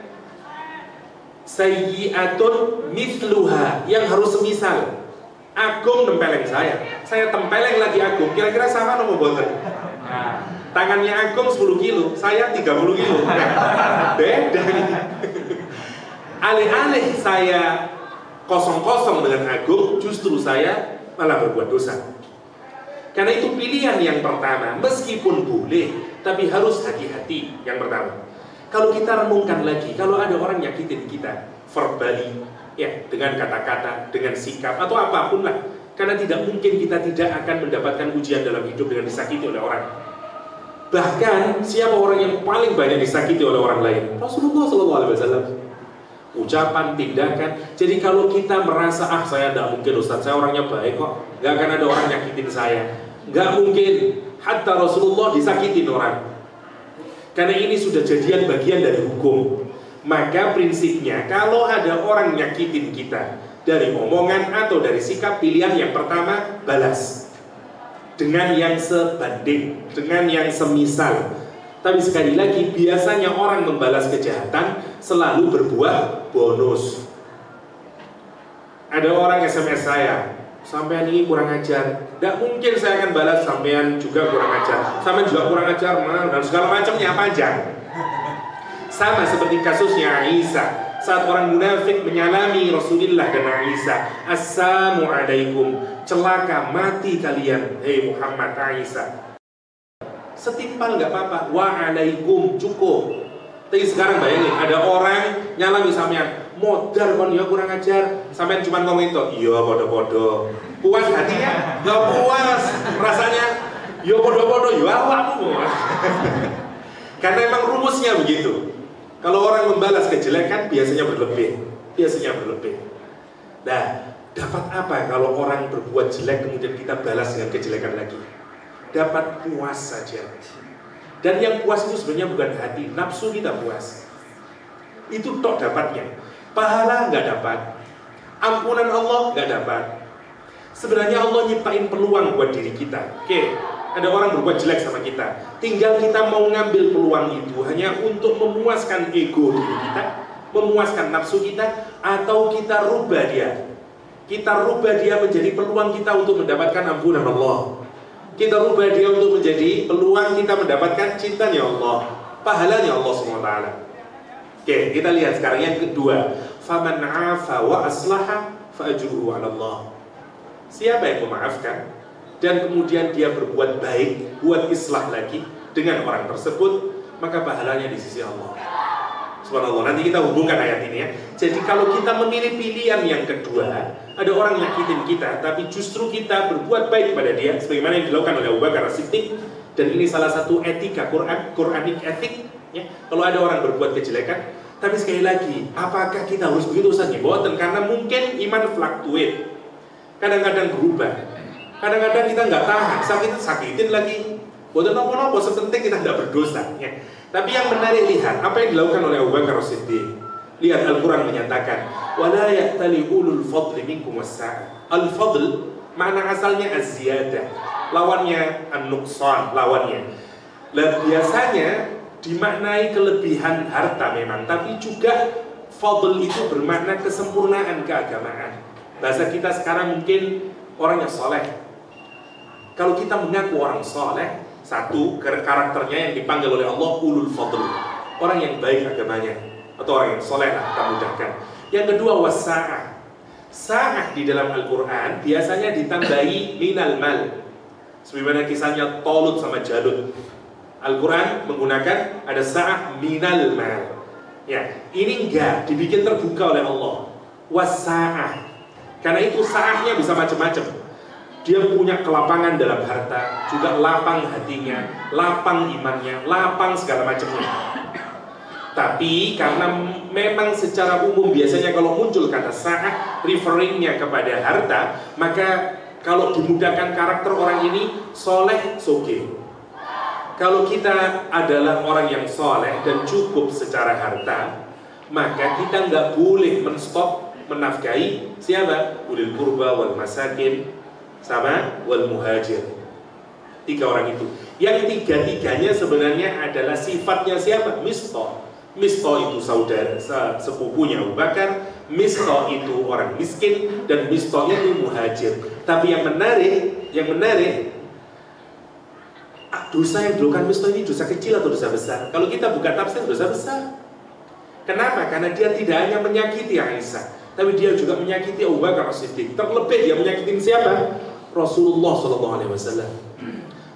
A: Sayyi'atun mithluha, yang harus semisal. Agung nempeleng saya tempeleng lagi Agung, kira-kira sama nomor boten? Tangannya Agung 10 kilo, saya 30 kilo. Beda. Alih-alih saya kosong-kosong dengan Agung, justru saya malah berbuat dosa. Karena itu pilihan yang pertama, meskipun boleh, tapi harus hati-hati. Yang pertama, kalau kita renungkan lagi, kalau ada orang nyakitin kita verbally, ya, dengan kata-kata, dengan sikap, atau apapun lah. Karena tidak mungkin kita tidak akan mendapatkan ujian dalam hidup dengan disakiti oleh orang. Bahkan, siapa orang yang paling banyak disakiti oleh orang lain? Rasulullah SAW. Ucapan, tindakan. Jadi kalau kita merasa, saya tidak mungkin Ustaz, saya orangnya baik kok, gak akan ada orang nyakitin saya. Gak mungkin. Hatta Rasulullah disakitin orang. Karena ini sudah jadian bagian dari hukum. Maka prinsipnya kalau ada orang nyakitin kita dari omongan atau dari sikap, pilihan yang pertama balas dengan yang sebanding, dengan yang semisal. Tapi sekali lagi, biasanya orang membalas kejahatan selalu berbuah bonus. Ada orang SMS saya, sampean ini kurang ajar. Tidak mungkin saya akan balas sampean juga kurang ajar. Sampean juga kurang ajar, dan segala macamnya panjang. Sama seperti kasusnya Aisyah. Saat orang munafik menyalami Rasulullah dan Aisyah, Assalamualaikum, celaka mati kalian, hei Muhammad, Aisyah. Setimpal nggak apa-apa, waalaikum cukup. Tapi sekarang bayangin, ada orang nyalami sampean, modar kon ya kurang ajar, sampean cuma ngomong itu, iya podo-podo. Puas hatinya? Nggak puas, rasanya, iya podo-podo, ya awakmu. Karena emang rumusnya begitu. Kalau orang membalas kejelekan biasanya berlebih, Nah, dapat apa kalau orang berbuat jelek kemudian kita balas dengan kejelekan lagi? Dapat puas saja. Dan yang puas itu sebenarnya bukan hati, nafsu kita puas. Itu tok dapatnya. Pahala nggak dapat, ampunan Allah nggak dapat. Sebenarnya Allah nyiptain peluang buat diri kita. Oke, ada orang berbuat jelek sama kita, tinggal kita mau ngambil peluang itu hanya untuk memuaskan ego diri kita, memuaskan nafsu kita, atau kita rubah dia. Kita rubah dia menjadi peluang kita untuk mendapatkan ampunan Allah. Kita rubah dia untuk menjadi peluang kita mendapatkan cintanya Allah, pahalanya Allah SWT. Oke, kita lihat sekarang yang kedua. Faman 'afa wa aslaha fa ajruhu 'ala Allah. Siapa yang memaafkan dan kemudian dia berbuat baik, buat islah lagi dengan orang tersebut, maka pahalanya di sisi Allah. Subhanallah, nanti kita hubungkan ayat ini ya. Jadi kalau kita memilih pilihan yang kedua, ada orang nyakitin kita, tapi justru kita berbuat baik kepada dia, sebagaimana yang dilakukan oleh Abu Bakar As-Siddiq, dan ini salah satu etika Quranic ethic ya. Kalau ada orang berbuat kejelekan, tapi sekali lagi, apakah kita harus begitu saja? Boten, karena mungkin iman fluktuate, kadang-kadang berubah, kadang-kadang kita nggak tahan, sakitin lagi. Boten nopo-nopo, sepenting kita tidak berdosa ya. Tapi yang menarik, lihat apa yang dilakukan oleh Abu Bakar As-Siddiq. Lihat Al-Quran menyatakan, wala ya'tali ulul fadli minkum was-sa'a. Al-fadl makna asalnya az-ziyadah, lawannya an-nuqsan, lawannya. Biasanya dimaknai kelebihan harta memang, tapi juga fadl itu bermakna kesempurnaan keagamaan. Bahasa kita sekarang mungkin orang yang soleh. Kalau kita mengaku orang soleh, satu, karakternya yang dipanggil oleh Allah ulul fadl, orang yang baik agamanya, atau orang yang soleh lah, kita mudahkan. Yang kedua, was-sa'ah. Sa'ah di dalam Al-Quran biasanya ditambahi minal mal, sebagaimana kisahnya Talut sama Jalut. Al-Quran menggunakan ada sa'ah minal mal ya. Ini enggak dibikin terbuka oleh Allah, was-sa'ah. Karena itu sa'ahnya bisa macam-macam. Dia punya kelapangan dalam harta, juga lapang hatinya, lapang imannya, lapang segala macamnya. Tapi karena memang secara umum biasanya kalau muncul kata sa'ah, referringnya kepada harta, maka kalau dimudahkan karakter orang ini soleh, soge. Kalau kita adalah orang yang soleh dan cukup secara harta, maka kita nggak boleh menstop menafkahi siapa? Ulil qurba wal masakin sama wal muhajir. Tiga orang itu. Yang tiga-tiganya sebenarnya adalah sifatnya siapa? Misto. Misto itu saudara sepupunya Abu Bakar, Misto itu orang miskin, dan Misto itu muhajir. Tapi yang menarik, dosa yang dilakukan Misto ini dosa kecil atau dosa besar? Kalau kita buka tafsir, dosa besar. Kenapa? Karena dia tidak hanya menyakiti Aisyah, tapi dia juga menyakiti Abu Bakar As-Siddiq. Terlebih dia menyakitin siapa? Rasulullah SAW.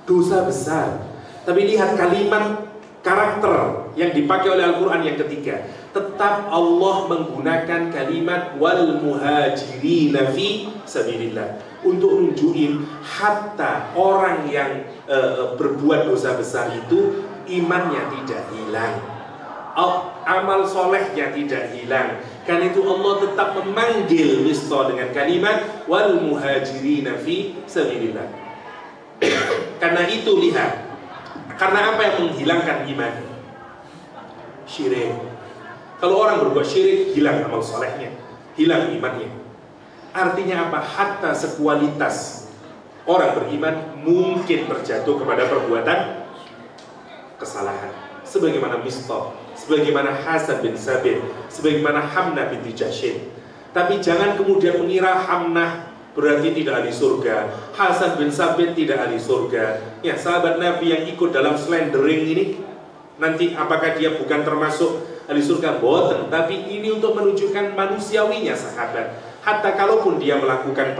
A: Dosa besar. Tapi lihat kalimat karakter yang dipakai oleh Al-Quran yang ketiga. Tetap Allah menggunakan kalimat wal muhajirina fi sabilillah untuk nunjukin hatta orang yang berbuat dosa besar itu imannya tidak hilang, amal solehnya tidak hilang. Karena itu Allah tetap memanggil Misto dengan kalimat wal muhajirina fi sabilillah. Karena itu lihat, karena apa yang menghilangkan iman? Syirik. Kalau orang berbuat syirik, hilang amal solehnya, hilang imannya. Artinya apa? Hatta sekualitas orang beriman mungkin terjatuh kepada perbuatan kesalahan. Sebagaimana Mistah, sebagaimana Hasan bin Sabit, sebagaimana Hamnah binti Jahsyin. Tapi jangan kemudian mengira Hamnah berarti tidak ahli surga, Hasan bin Sabit tidak ahli surga. Ya, sahabat Nabi yang ikut dalam slendering ini, nanti apakah dia bukan termasuk ahli surga? Boten. Tapi ini untuk menunjukkan manusiawinya sahabat. Hatta kalaupun dia melakukan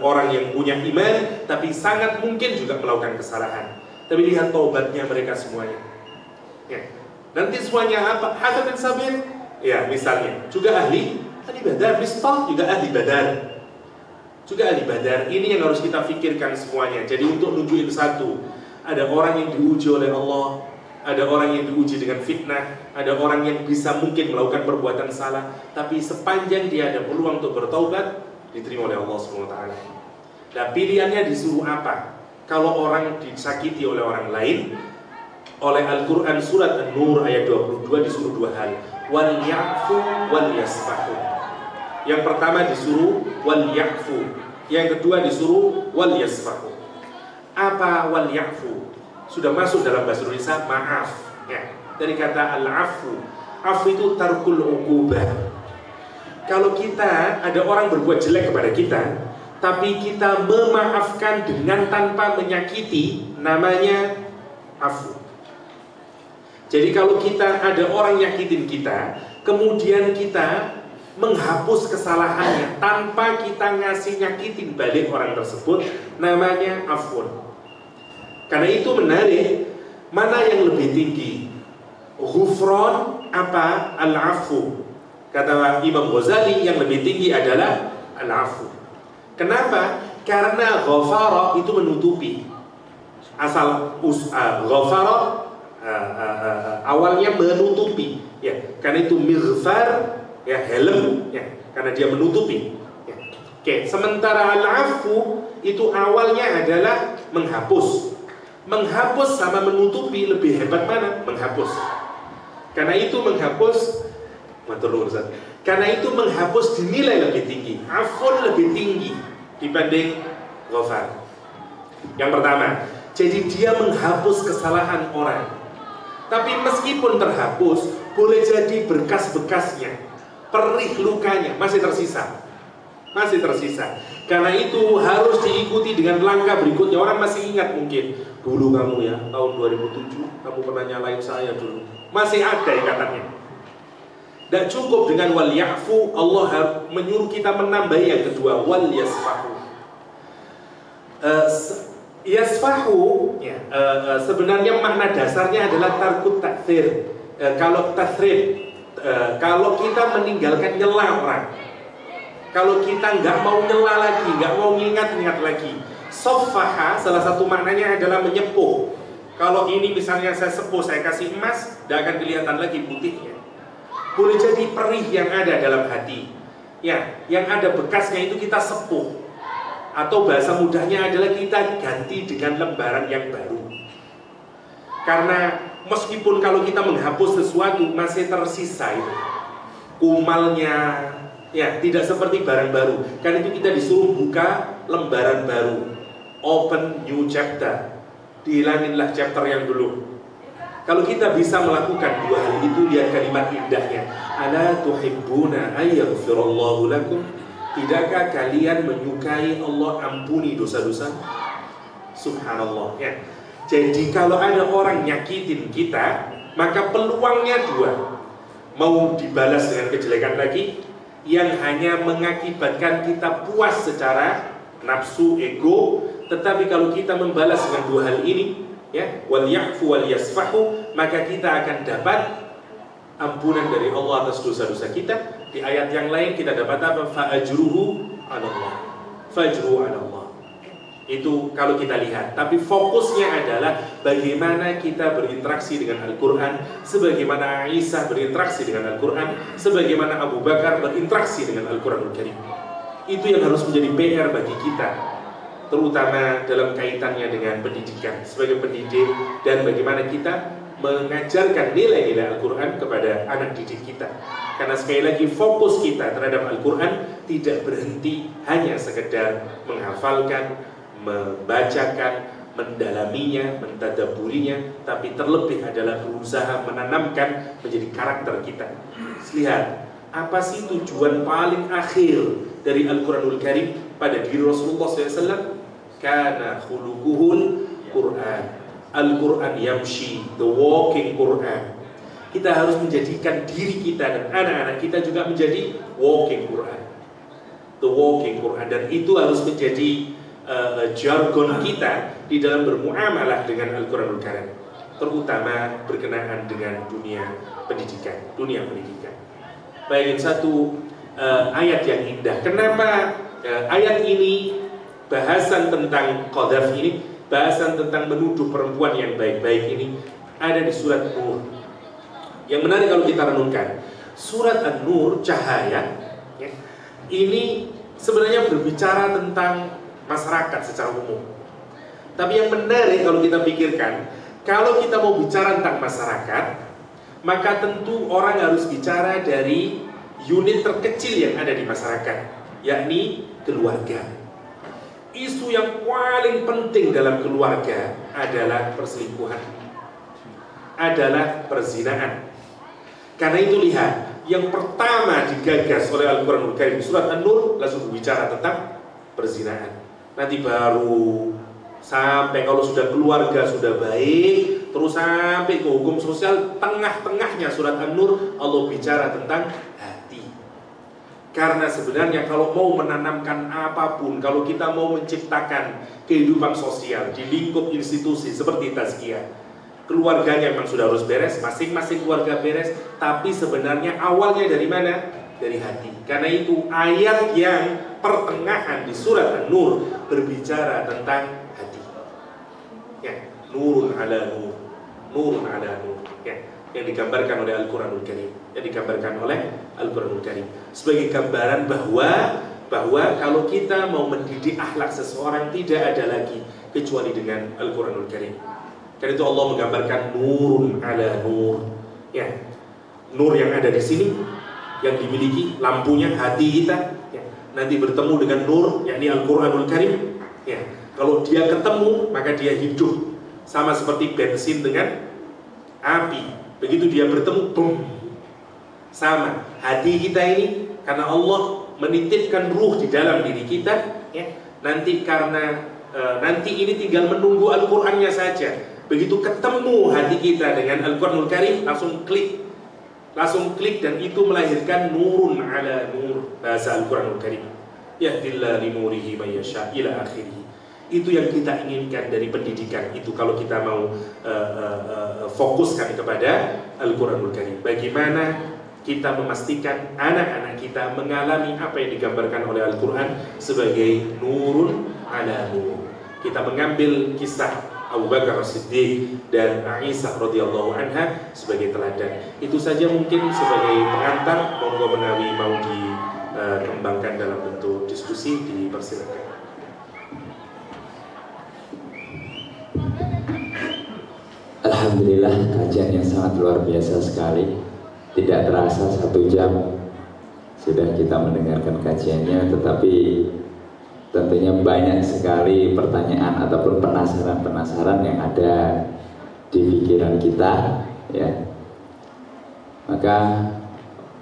A: orang yang punya iman, tapi sangat mungkin juga melakukan kesalahan. Tapi lihat taubatnya mereka semuanya. Ya. Nanti semuanya apa? Hasan bin Sabit, ya misalnya, juga ahli Badar. Mistah juga ahli Badar. Juga ahli Badar. Ini yang harus kita pikirkan semuanya. Jadi untuk nunjukin satu, ada orang yang diuji oleh Allah, ada orang yang diuji dengan fitnah, ada orang yang bisa mungkin melakukan perbuatan salah, tapi sepanjang dia ada peluang untuk bertaubat, diterima oleh Allah SWT. Nah, pilihannya disuruh apa? Kalau orang disakiti oleh orang lain, oleh Al-Quran surat An-Nur ayat 22 disuruh dua hal, wal ya'fu wal yasfahu. Yang pertama disuruh wal ya'fu, yang kedua disuruh wal yasfahu. Apa wal ya'fu? Sudah masuk dalam bahasa Indonesia maaf, ya. Dari kata al-afu. Afu itu tarkul uqubah. Kalau kita ada orang berbuat jelek kepada kita, tapi kita memaafkan dengan tanpa menyakiti, namanya afu. Jadi kalau kita ada orang nyakitin kita, kemudian kita menghapus kesalahannya tanpa kita ngasih nyakitin balik orang tersebut, namanya afun. Karena itu menarik, mana yang lebih tinggi? Ghufran apa al-afu? Kata Imam Ghazali, yang lebih tinggi adalah al-afu. Kenapa? Karena ghafara itu menutupi. Asal ghafara awalnya menutupi, ya. Karena itu mighfar, ya, helm, ya, karena dia menutupi, ya. Oke, sementara al-afu itu awalnya adalah menghapus. Menghapus sama menutupi, lebih hebat mana? Menghapus. Karena itu menghapus, karena itu menghapus dinilai lebih tinggi. Afun lebih tinggi dibanding ghafar. Yang pertama, jadi dia menghapus kesalahan orang. Tapi meskipun terhapus, boleh jadi berkas-bekasnya, perih lukanya masih tersisa. Masih tersisa. Karena itu harus diikuti dengan langkah berikutnya. Orang masih ingat mungkin, dulu kamu ya, tahun 2007 kamu pernah nyalain saya dulu. Masih ada ikatannya. Tidak cukup dengan wal ya'fu, Allah menyuruh kita menambah yang kedua, wal yasfahu. Yasfahu, ya, sebenarnya makna dasarnya adalah tarkut takfir. Kalau tathrib, kalau kita meninggalkan nyela orang, kalau kita nggak mau nyela lagi, nggak mau ingat-ingat lagi. Soffaha, salah satu maknanya adalah menyepuh. Kalau ini misalnya saya sepuh, saya kasih emas, tidak akan kelihatan lagi putihnya. Boleh jadi perih yang ada dalam hati, ya, yang ada bekasnya itu kita sepuh. Atau bahasa mudahnya adalah kita ganti dengan lembaran yang baru. Karena meskipun kalau kita menghapus sesuatu masih tersisa itu kumalnya, ya, tidak seperti barang baru. Karena itu kita disuruh buka lembaran baru, open new chapter, dihilanginlah chapter yang dulu. Kalau kita bisa melakukan dua hal itu, lihat kalimat indahnya, ala tuhibbuna ayyaghfirallahu lakum. Tidakkah kalian menyukai Allah ampuni dosa-dosa? Subhanallah, ya. Jadi kalau ada orang nyakitin kita, maka peluangnya dua. Mau dibalas dengan kejelekan lagi, yang hanya mengakibatkan kita puas secara nafsu, ego. Tetapi kalau kita membalas dengan dua hal ini, ya, wal ya'fu wal yasfahu, maka kita akan dapat ampunan dari Allah atas dosa-dosa kita. Di ayat yang lain kita dapat apa? Fa'ajruhu 'ala Allah. Fa'ajruhu 'ala Allah. Itu kalau kita lihat. Tapi fokusnya adalah bagaimana kita berinteraksi dengan Al-Quran, sebagaimana Aisyah berinteraksi dengan Al-Quran, sebagaimana Abu Bakar berinteraksi dengan Al-Quranul Karim. Itu yang harus menjadi PR bagi kita, terutama dalam kaitannya dengan pendidikan sebagai pendidik, dan bagaimana kita mengajarkan nilai-nilai Al-Quran kepada anak didik kita. Karena sekali lagi fokus kita terhadap Al-Quran tidak berhenti hanya sekedar menghafalkan, membacakan, mendalaminya, mentadaburinya, tapi terlebih adalah berusaha menanamkan menjadi karakter kita. Lihat, apa sih tujuan paling akhir dari Al-Quranul Karim pada diri Rasulullah SAW? Kana khuluquhul Quran. Al-Quran yamshi, the walking Quran. Kita harus menjadikan diri kita dan anak-anak kita juga menjadi walking Quran, the walking Quran. Dan itu harus menjadi jargon kita di dalam bermuamalah dengan Al-Quranul Karim, terutama berkenaan dengan dunia pendidikan. Bayangin satu ayat yang indah. Kenapa ayat ini, bahasan tentang qadhaf ini, bahasan tentang menuduh perempuan yang baik-baik ini ada di surat Nur. Yang menarik kalau kita renungkan, surat An-Nur, cahaya, ya, ini sebenarnya berbicara tentang masyarakat secara umum. Tapi yang menarik kalau kita pikirkan, kalau kita mau bicara tentang masyarakat, maka tentu orang harus bicara dari unit terkecil yang ada di masyarakat, yakni keluarga. Isu yang paling penting dalam keluarga adalah perselingkuhan, adalah perzinahan. Karena itu lihat, yang pertama digagas oleh Al-Quranul Karim surat An-Nur langsung berbicara tentang perzinahan. Nanti baru sampai kalau sudah keluarga sudah baik, terus sampai ke hukum sosial, tengah-tengahnya surat An-Nur Allah bicara tentang hati. Karena sebenarnya kalau mau menanamkan apapun, kalau kita mau menciptakan kehidupan sosial di lingkup institusi seperti tazkiyah, keluarganya memang sudah harus beres, masing-masing keluarga beres, tapi sebenarnya awalnya dari mana? Dari hati. Karena itu ayat yang pertengahan di surat An-Nur berbicara tentang hati. Ya, nurun ala nur, nurun ala nur. Ya, yang digambarkan oleh Al-Quranul Karim, sebagai gambaran bahwa kalau kita mau mendidik akhlak seseorang tidak ada lagi kecuali dengan Al-Quranul Karim. Karena itu Allah menggambarkan nurun ala nur. Ya, nur yang ada di sini, yang dimiliki lampunya hati kita, ya, nanti bertemu dengan nur, yakni Al-Quranul Karim. Ya, kalau dia ketemu maka dia hidup, sama seperti bensin dengan api. Begitu dia bertemu, boom. Sama hati kita ini, karena Allah menitipkan ruh di dalam diri kita, ya, nanti karena nanti ini tinggal menunggu Al-Qurannya saja. Begitu ketemu hati kita dengan Al-Quranul Karim, langsung klik dan itu melahirkan nurun ala nur, bahasa Al-Quranul Karim. Yahdillah li nurihi may yasha ila akhirih. Itu yang kita inginkan dari pendidikan itu kalau kita mau fokuskan kepada Al-Quranul Karim. Bagaimana kita memastikan anak-anak kita mengalami apa yang digambarkan oleh Al-Quran sebagai nurun ala nur. Kita mengambil kisah Abu Bakar As-Siddiq dan Aisyah radhiyallahu anha sebagai teladan. Itu saja mungkin sebagai pengantar. Monggo menawi mau dikembangkan dalam bentuk diskusi, dipersilakan.
B: Alhamdulillah, kajian yang sangat luar biasa sekali. Tidak terasa 1 jam sudah kita mendengarkan kajiannya, tetapi tentunya banyak sekali pertanyaan ataupun penasaran-penasaran yang ada di pikiran kita, ya. Maka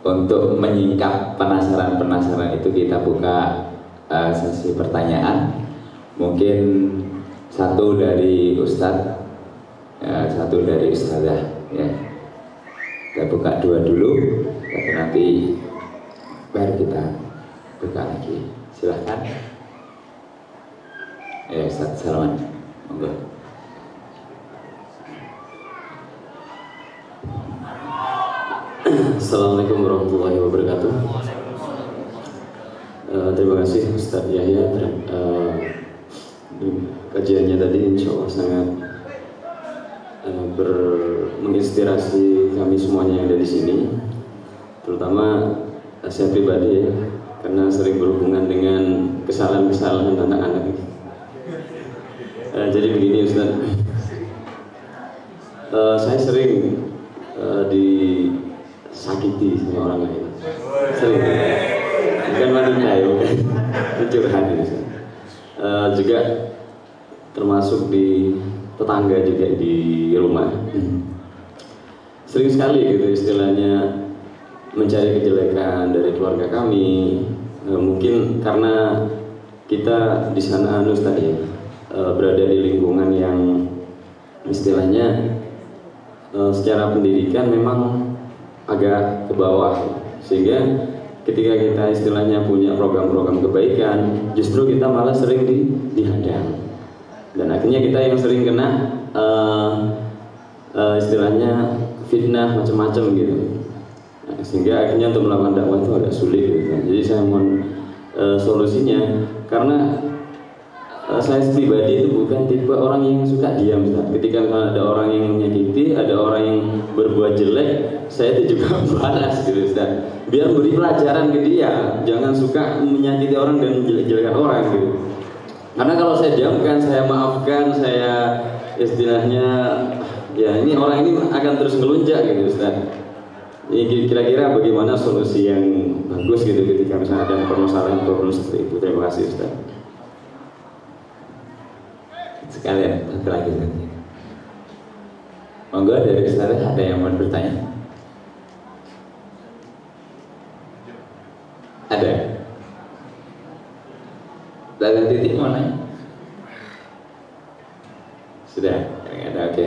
B: untuk menyingkap penasaran-penasaran itu kita buka sesi pertanyaan. Mungkin satu dari Ustadz, satu dari Ustadzah, ya. Kita buka 2 dulu, tapi nanti baru kita buka lagi. Silahkan. Ya, Ustaz Salman, monggo.
C: Assalamualaikum warahmatullahi wabarakatuh. Terima kasih Ustaz Yahya. Kajiannya tadi insya Allah sangat menginspirasi kami semuanya yang ada di sini, terutama saya pribadi, ya, karena sering berhubungan dengan kesalahan-kesalahan anak-anak. Jadi begini Ustaz, saya sering disakiti sama orang lain, sering, bukan wanita ya, bukan, itu curhat Ustaz. Juga termasuk di tetangga juga di rumah. Sering sekali gitu istilahnya mencari kejelekan dari keluarga kami. Mungkin karena kita di sana berada di lingkungan yang istilahnya secara pendidikan memang agak ke bawah, sehingga ketika kita istilahnya punya program-program kebaikan, justru kita malah sering dihadang, dan akhirnya kita yang sering kena istilahnya fitnah macam-macam gitu. Sehingga akhirnya untuk melakukan dakwah itu agak sulit gitu. Jadi saya mohon solusinya, karena saya pribadi itu bukan tipe orang yang suka diam. Ketika ada orang yang menyakiti, ada orang yang berbuat jelek, saya itu juga balas gitu, Ustaz. Biar beri pelajaran ke dia, jangan suka menyakiti orang dan menjelek-jelekan orang gitu. Karena kalau saya diamkan, saya maafkan, saya istilahnya ya ini orang ini akan terus ngelunjak gitu, Ustaz. Ini kira-kira bagaimana solusi yang bagus gitu ketika misalnya ada permasalahan problem seperti itu. Terima kasih, Ustaz.
B: Sekalian satu lagi saja. Monggo dari Ustaz, ada yang mau bertanya? Ada? Dari titik mau nanya? Sudah? Yang ada, oke.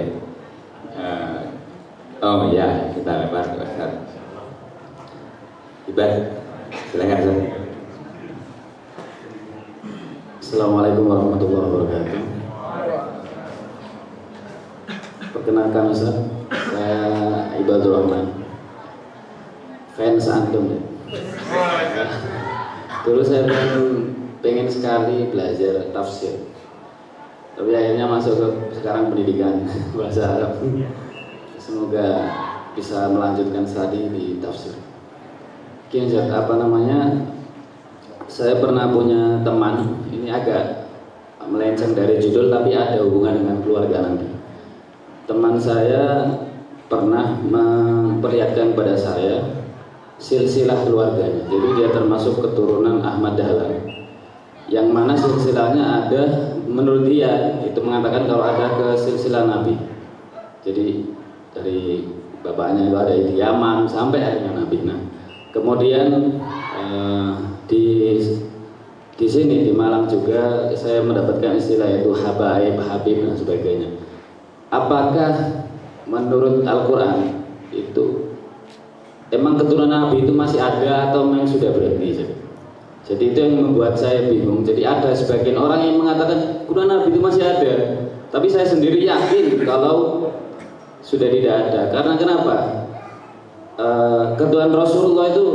B: Oh ya, kita lempar ke Ustaz. Ibadah, silakan Ustaz.
D: Assalamualaikum warahmatullahi wabarakatuh. Perkenalkan Ustaz, saya Ibadur Rahman, fans antum ya. Dulu saya pengen sekali belajar tafsir, tapi akhirnya masuk ke sekarang pendidikan bahasa Arab. Semoga bisa melanjutkan studi di tafsir. Gini Ustaz, saya pernah punya teman, ini agak melenceng dari judul tapi ada hubungan dengan keluarga nanti. Teman saya pernah memperlihatkan kepada saya silsilah keluarganya. Jadi dia termasuk keturunan Ahmad Dahlan, yang mana silsilahnya ada, menurut dia itu mengatakan kalau ada ke silsilah Nabi. Jadi dari bapaknya itu ada di Yaman sampai akhirnya Nabi. Nah, kemudian di sini di Malang juga saya mendapatkan istilah itu habaib, habib dan sebagainya. Apakah menurut Al-Quran itu emang keturunan Nabi itu masih ada atau memang sudah berhenti? Jadi itu yang membuat saya bingung. Jadi ada sebagian orang yang mengatakan keturunan Nabi itu masih ada, tapi saya sendiri yakin kalau sudah tidak ada. Karena kenapa? Ketuhanan Rasulullah itu,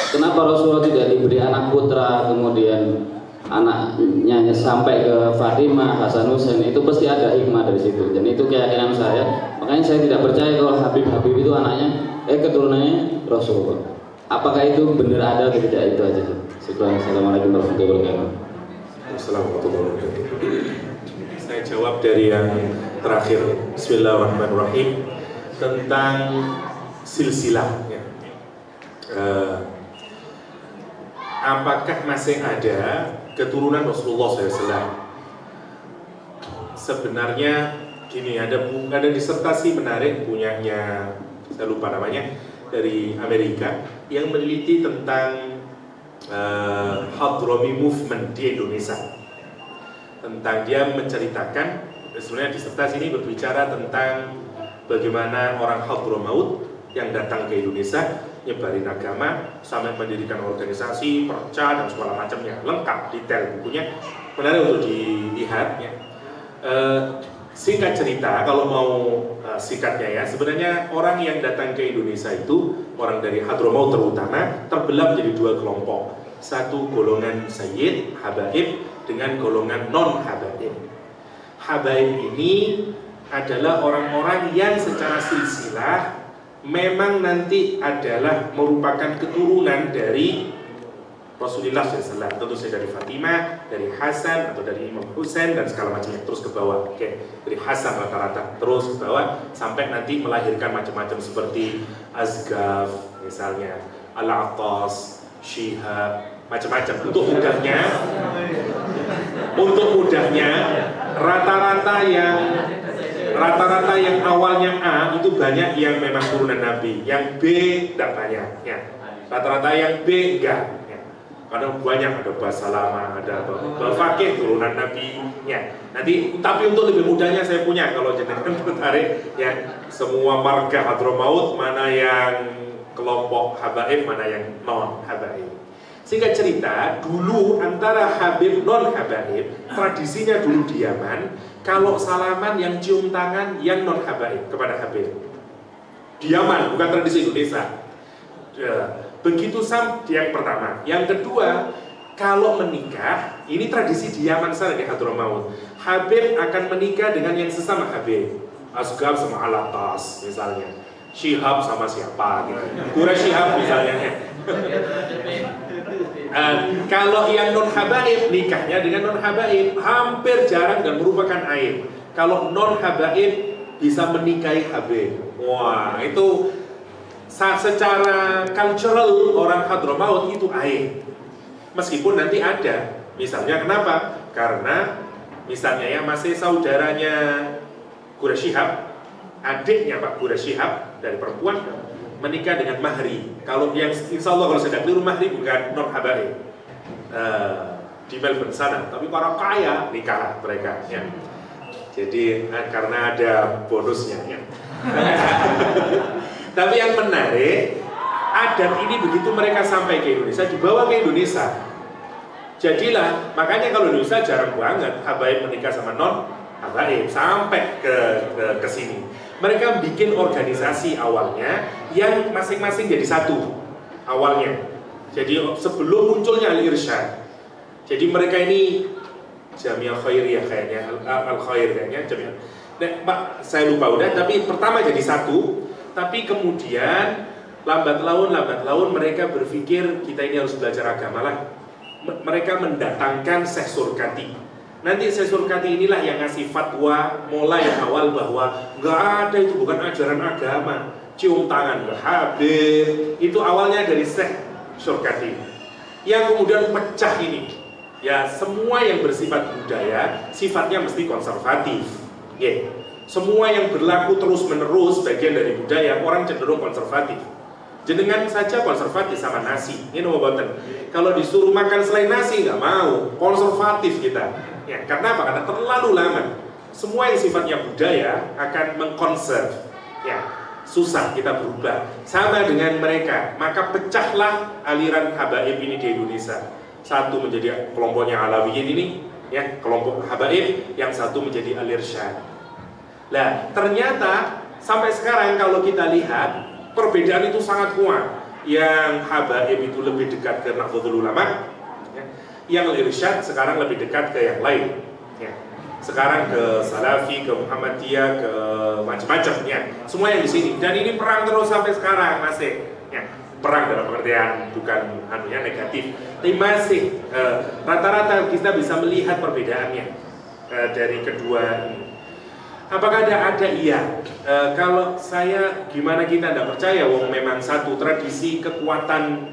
D: kenapa Rasulullah tidak diberi anak putra, kemudian anaknya sampai ke Fatimah, Hasan Husain, itu pasti ada hikmah dari situ. Dan itu keyakinan saya. Makanya saya tidak percaya kalau Habib itu anaknya, keturunannya Rasulullah. Apakah itu benar ada atau tidak? Itu aja. Assalamualaikum warahmatullahi wabarakatuh.
A: Assalamualaikum warahmatullahi wabarakatuh. Saya jawab dari yang terakhir. Bismillahirrahmanirrahim. Tentang silsilah ya. Apakah masih ada keturunan Rasulullah SAW? Sebenarnya gini, ada disertasi menarik punyanya, saya lupa namanya, dari Amerika yang meneliti tentang Hadrami movement di Indonesia. Tentang dia menceritakan, sebenarnya disertasi ini berbicara tentang bagaimana orang Hadramaut yang datang ke Indonesia nyebarin agama sampai mendirikan organisasi, perca dan segala macamnya, lengkap detail bukunya, menarik untuk dilihat ya. Singkat cerita, kalau mau singkatnya ya, sebenarnya orang yang datang ke Indonesia itu, orang dari Hadramaut terutama, terbelah menjadi dua kelompok. Satu golongan Sayyid, Habaib, dengan golongan non-Habaib. Habaib ini adalah orang-orang yang secara silsilah memang nanti adalah merupakan keturunan dari Rasulullah SAW, tentu saja dari Fatimah, dari Hasan atau dari Imam Husain dan segala macamnya, terus ke bawah. Oke, dari Hasan rata-rata terus ke bawah sampai nanti melahirkan macam-macam seperti Azgaf misalnya, Al-Attas, Syihab, macam-macam. Untuk mudahnya rata-rata yang awalnya A itu banyak yang memang turunan Nabi, yang B tidak banyak ya. Rata-rata yang B enggak ya. Karena banyak, ada Basalama, ada Fakih turunan Nabi ya. Nanti tapi untuk lebih mudahnya saya punya, kalau jenengan tertarik ya, semua marga Hadramaut, mana yang kelompok habaib, mana yang non habaib. Singkat cerita, dulu antara habib non habaib, tradisinya dulu di Yaman, kalau salaman yang cium tangan yang non habaib kepada habib. Di Yaman, bukan tradisi Indonesia. Begitu yang pertama. Yang kedua, kalau menikah, ini tradisi di Yaman sana di Hadramaut. Habib akan menikah dengan yang sesama habib. Asgab sama Alatas misalnya. Syihab sama siapa gitu. Quraisy Syihab misalnya. Kalau yang non habaib, nikahnya dengan non habaib hampir jarang dan merupakan aib. Kalau non habaib bisa menikahi habib. Wah, itu secara cultural orang Hadramaut itu aib. Meskipun nanti ada, misalnya kenapa? Karena misalnya ya masih saudaranya Quraisy Syihab, adiknya Pak Quraisy Syihab dari perempuan menikah dengan mahri. Kalau yang insya Allah kalau saya keliru, mahri bukan non habaib di Melbourne sana, tapi para kaya nikah mereka ya. Jadi karena ada bonusnya ya. Tapi yang menarik, adat ini begitu mereka sampai ke Indonesia, dibawa ke Indonesia. Jadilah, makanya kalau Indonesia jarang banget habaib menikah sama non habaib sampai ke sini. Mereka bikin organisasi awalnya yang masing-masing jadi satu awalnya. Jadi sebelum munculnya Al-Irsyad. Jadi mereka ini Jamiah Khairiyah kayaknya, Al-Khair kayaknya Jamiah. Nah, Pak, saya lupa udah, tapi pertama jadi satu. Tapi kemudian lambat laun mereka berpikir kita ini harus belajar agama lah. Mereka mendatangkan Syekh Surkati. Nanti Syekh Surkati inilah yang ngasih fatwa mulai awal bahwa nggak ada, itu bukan ajaran agama. Cium tangan ke habib itu awalnya dari Syekh Surkati. Yang kemudian pecah ini. Ya semua yang bersifat budaya sifatnya mesti konservatif. Yeah. Semua yang berlaku terus-menerus bagian dari budaya, orang cenderung konservatif. Jenengan saja konservatif sama nasi. Ini nomor boten. Kalau disuruh makan selain nasi nggak mau, konservatif kita. Ya, karena apa? Karena terlalu lama. Semua yang sifatnya budaya akan mengkonserv. Ya, susah kita berubah. Sama dengan mereka. Maka pecahlah aliran habaib ini di Indonesia. Satu menjadi kelompoknya Alawiyin ini, ya kelompok habaib. Yang satu menjadi Al-Irsyad. Nah, ternyata sampai sekarang kalau kita lihat perbedaan itu sangat kuat. Yang habaib itu lebih dekat ke Nahdlatul Ulama, ya. Yang Al-Irsyad sekarang lebih dekat ke yang lain. Ya. Sekarang ke Salafi, ke Muhammadiyah, ke macam-macam. Ya. Semua yang di sini. Dan ini perang terus sampai sekarang masih. Ya. Perang dalam pengertian bukan negatif, tapi masih rata-rata kita bisa melihat perbedaannya dari kedua ini. Apakah ada iya? Kalau saya gimana kita tidak percaya, wong memang satu tradisi kekuatan,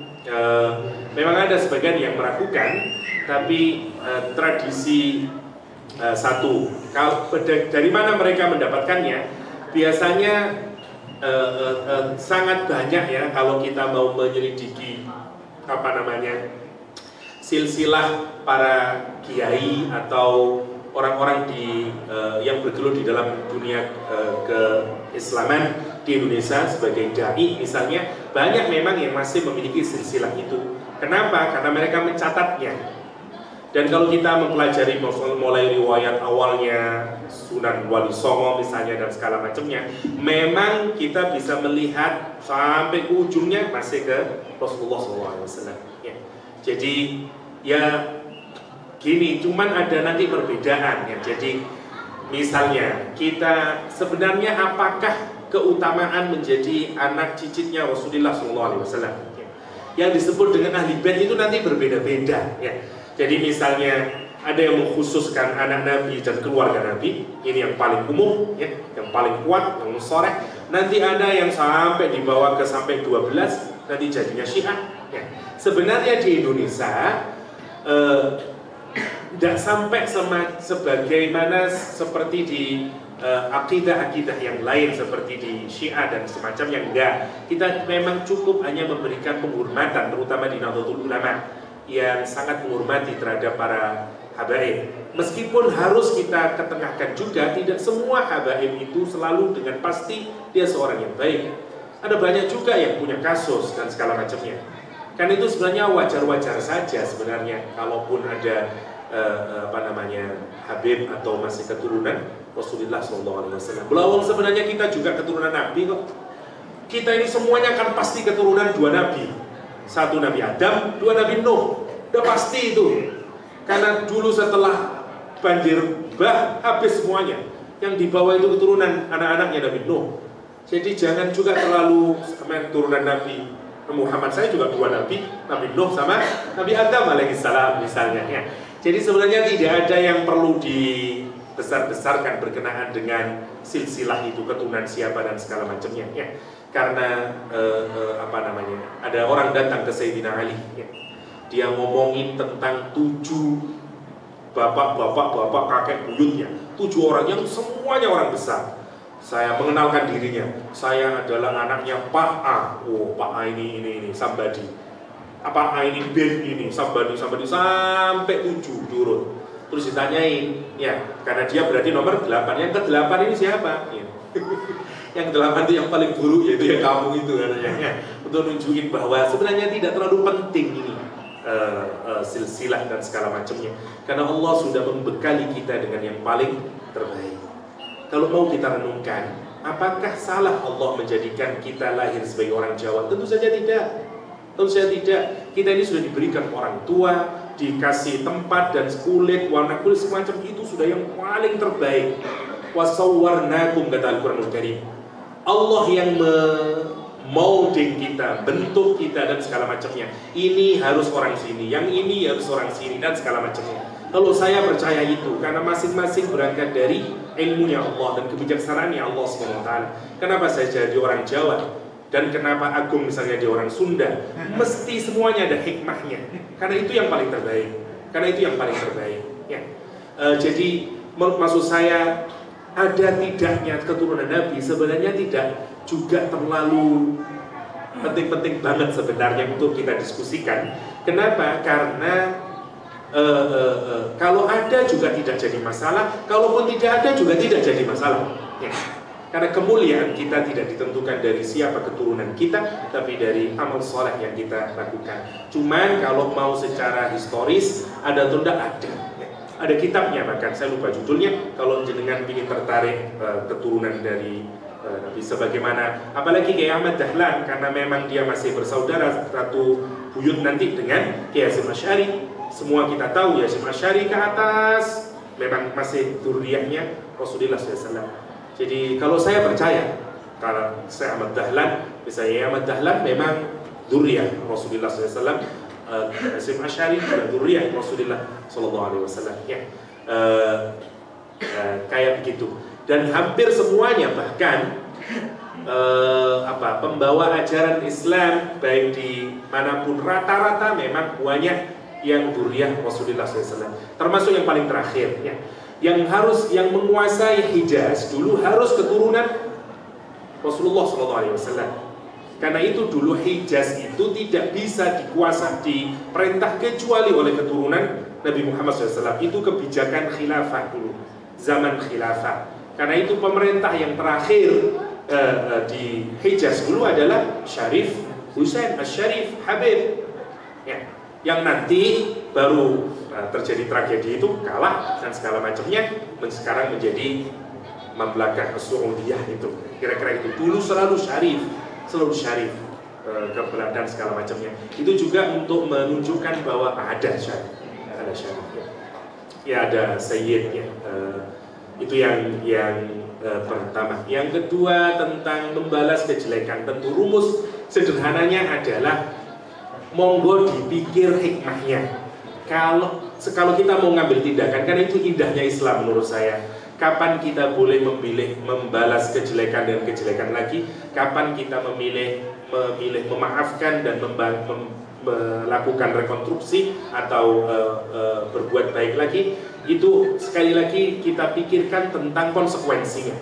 A: memang ada sebagian yang meragukan, tapi tradisi satu. Kalau dari mana mereka mendapatkannya? Biasanya sangat banyak ya kalau kita mau menyelidiki silsilah para kiai atau orang-orang yang bergelut di dalam dunia keislaman di Indonesia sebagai dai misalnya, banyak memang yang masih memiliki silsilah itu. Kenapa? Karena mereka mencatatnya. Dan kalau kita mempelajari mulai riwayat awalnya Sunan Wali Songo misalnya dan segala macamnya, memang kita bisa melihat sampai ke ujungnya masih ke Rasulullah SAW. Ya. Jadi ya gini, cuman ada nanti perbedaan ya. Jadi misalnya kita sebenarnya apakah keutamaan menjadi anak cicitnya Rasulullah SAW ya. Yang disebut dengan ahli bait itu nanti berbeda-beda ya. Jadi misalnya ada yang mengkhususkan anak Nabi dan keluarga Nabi, ini yang paling umum ya, yang paling kuat, yang musoreh. Nanti ada yang sampai dibawa ke sampai 12, nanti jadinya Syiah ya. Sebenarnya di Indonesia tidak sampai sebagaimana seperti di akidah-akidah yang lain seperti di Syiah dan semacamnya. Enggak, kita memang cukup hanya memberikan penghormatan, terutama di Nahdlatul Ulama yang sangat menghormati terhadap para habaib. Meskipun harus kita ketengahkan juga, tidak semua habaib itu selalu dengan pasti dia seorang yang baik. Ada banyak juga yang punya kasus dan segala macamnya. Kan itu sebenarnya wajar-wajar saja sebenarnya, kalaupun ada Habib atau masih keturunan Rasulullah SAW. Belawang sebenarnya kita juga keturunan Nabi kok. Kita ini semuanya kan pasti keturunan dua Nabi. Satu Nabi Adam, dua Nabi Nuh. Udah pasti itu. Karena dulu setelah banjir bah habis semuanya. Yang di bawah itu keturunan anak-anaknya Nabi Nuh. Jadi jangan juga terlalu keturunan Nabi Muhammad. Saya juga dua Nabi, Nabi Nuh sama Nabi Adam alaihissalam misalnya ya. Jadi sebenarnya tidak ada yang perlu dibesar-besarkan berkenaan dengan silsilah itu, keturunan siapa dan segala macamnya ya. Karena ada orang datang ke Sayyidina Ali ya. Dia ngomongin tentang 7 bapak kakek buyutnya, 7 orang yang semuanya orang besar. Saya mengenalkan dirinya, saya adalah anaknya Pak A. Oh, Pak A ini Sambadi. Pak A ini Ben ini Sambadi sampai 7 diurut. Terus ditanyain, ya, karena dia berarti nomor 8. Yang ke-8 ini siapa? Ya. Yang 8 itu yang paling buruk, yaitu yang kamu itu katanya. Ya. Untuk nunjukin bahwa sebenarnya tidak terlalu penting ini silsilah dan segala macamnya. Karena Allah sudah membekali kita dengan yang paling terbaik. Kalau mau kita renungkan, apakah salah Allah menjadikan kita lahir sebagai orang Jawa? Tentu saja tidak. Tentu saja tidak. Kita ini sudah diberikan orang tua, dikasih tempat dan kulit, warna kulit semacam itu sudah yang paling terbaik. Wasawwarnakum, kata Al-Quranul Karim. Allah yang molding kita, bentuk kita dan segala macamnya. Ini harus orang sini, yang ini harus orang sini dan segala macamnya. Kalau saya percaya itu, karena masing-masing berangkat dari ilmunya Allah dan kebijaksanaannya Allah SWT. Kenapa saya jadi orang Jawa? Dan kenapa Agung misalnya dia orang Sunda? Mesti semuanya ada hikmahnya. Karena itu yang paling terbaik. Karena itu yang paling terbaik. Ya. Jadi maksud saya, ada tidaknya keturunan Nabi sebenarnya tidak juga terlalu penting-penting banget sebenarnya untuk kita diskusikan. Kenapa? Karena kalau ada juga tidak jadi masalah, kalaupun tidak ada juga tidak jadi masalah. Ya. Karena kemuliaan kita tidak ditentukan dari siapa keturunan kita, tapi dari amal soleh yang kita lakukan. Cuman kalau mau secara historis, ada atau tidak ada. Ya. Ada kitabnya bahkan, saya lupa judulnya. Kalau jenengan ingin tertarik keturunan dari Nabi, sebagaimana apalagi kayak Ahmad Dahlan, karena memang dia masih bersaudara satu buyut nanti dengan Kiai Hasyim Asy'ari. Semua kita tahu ya, Hasyim Asy'ari ke atas memang masih dzurriyyahnya Rasulullah SAW. Jadi kalau saya percaya, kalau saya Ahmad Dahlan, misalnya Ahmad Dahlan memang dzurriyyah Rasulullah SAW. Hasyim Asy'ari juga dzurriyyah Rasulullah SAW. Ya, kayak begitu. Dan hampir semuanya bahkan pembawa ajaran Islam baik di manapun rata-rata memang banyak yang dzurriyyah Rasulullah SAW. Termasuk yang paling terakhir ya, yang menguasai Hijaz dulu harus keturunan Rasulullah SAW. Karena itu dulu Hijaz itu tidak bisa dikuasai, diperintah kecuali oleh keturunan Nabi Muhammad SAW. Itu kebijakan khilafah dulu, zaman khilafah. Karena itu pemerintah yang terakhir di Hijaz dulu adalah Syarif Husain Asy-Syarif Habib ya, yang nanti baru terjadi tragedi itu, kalah dan segala macamnya, sekarang menjadi Mamlakah Saudiyah itu. Kira-kira itu. Dulu selalu Syarif keberadaan segala macamnya. Itu juga untuk menunjukkan bahwa ada Syarif, ya ada Sayyidnya. Itu yang pertama. Yang kedua tentang membalas kejelekan. Tentu rumus sederhananya adalah monggo dipikir hikmahnya. Kalau kita mau ngambil tindakan, karena itu indahnya Islam menurut saya. Kapan kita boleh memilih membalas kejelekan dan kejelekan lagi? Kapan kita memilih memaafkan dan melakukan rekonstruksi atau berbuat baik lagi, itu sekali lagi kita pikirkan tentang konsekuensinya.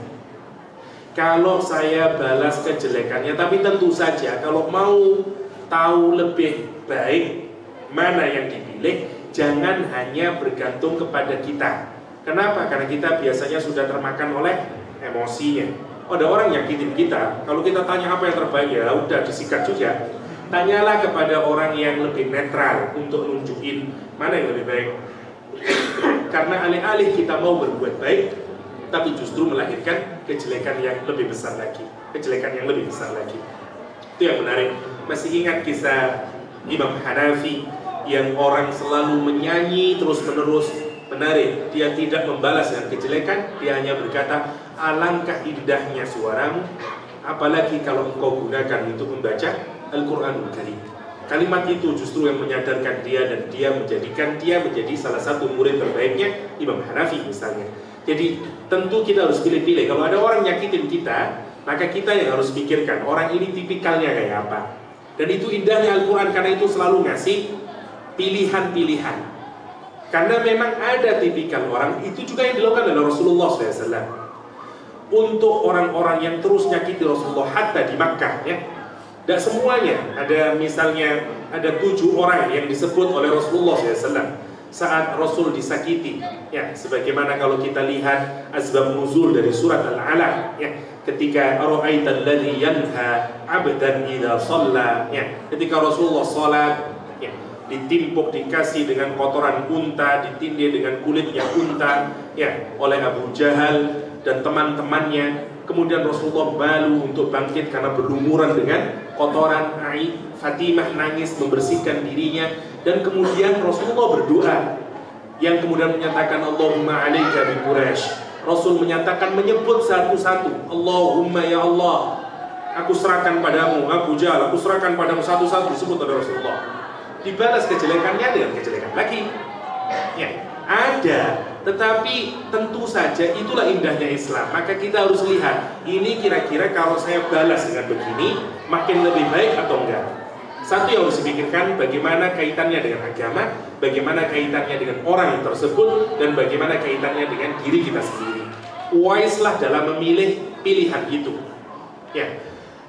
A: Kalau saya balas kejelekannya, tapi tentu saja kalau mau tahu lebih baik mana yang dipilih, jangan hanya bergantung kepada kita. Kenapa? Karena kita biasanya sudah termakan oleh emosinya. Ada orang nyakitin kita, kalau kita tanya apa yang terbaik, ya udah disikat juga. Tanyalah kepada orang yang lebih netral untuk nunjukin mana yang lebih baik. Karena alih-alih kita mau berbuat baik, tapi justru melahirkan kejelekan yang lebih besar lagi. Kejelekan yang lebih besar lagi. Itu yang menarik. Masih ingat kisah Imam Hanafi yang orang selalu menyanyi terus-menerus? Menarik, dia tidak membalas dengan kejelekan, dia hanya berkata, alangkah indahnya suaramu, apalagi kalau engkau gunakan untuk membaca Al-Quranul Karim. Kalimat itu justru yang menyadarkan dia, dan dia menjadikan dia menjadi salah satu murid terbaiknya Imam Hanafi misalnya. Jadi tentu kita harus pilih-pilih. Kalau ada orang nyakitin kita, maka kita yang harus pikirkan orang ini tipikalnya kayak apa. Dan itu indahnya Al-Quran, karena itu selalu ngasih pilihan-pilihan. Karena memang ada tipikal orang, itu juga yang dilakukan oleh Rasulullah SAW. Untuk orang-orang yang terus nyakiti Rasulullah, hatta di Makkah, ya, tidak semuanya. Ada misalnya, ada 7 orang yang disebut oleh Rasulullah SAW saat Rasul disakiti, ya, sebagaimana kalau kita lihat asbab nuzul dari surat Al-Alaq, ya, ketika ara'aital ladzi yanha 'abdan idza shalla, ya, ketika Rasulullah salat, ya, ditimpuk, dikasih dengan kotoran unta, ditindih dengan kulitnya unta, ya, oleh Abu Jahal dan teman-temannya. Kemudian Rasulullah malu untuk bangkit karena berlumuran dengan kotoran. Fatimah nangis membersihkan dirinya, dan kemudian Rasulullah berdoa yang kemudian menyatakan Allahumma 'alaika bi Quraisy. Rasul menyatakan, menyebut satu-satu, Allahumma ya Allah, aku serahkan padamu Abu Jahal, aku serahkan padamu, satu-satu disebut oleh Rasulullah. Dibalas kejelekannya dengan kejelekan lagi, ya, ada. Tetapi tentu saja itulah indahnya Islam. Maka kita harus lihat, ini kira-kira kalau saya balas dengan begini, makin lebih baik atau enggak. Satu yang harus dipikirkan, bagaimana kaitannya dengan agama, bagaimana kaitannya dengan orang tersebut, dan bagaimana kaitannya dengan diri kita sendiri. Wise-lah dalam memilih pilihan itu, ya.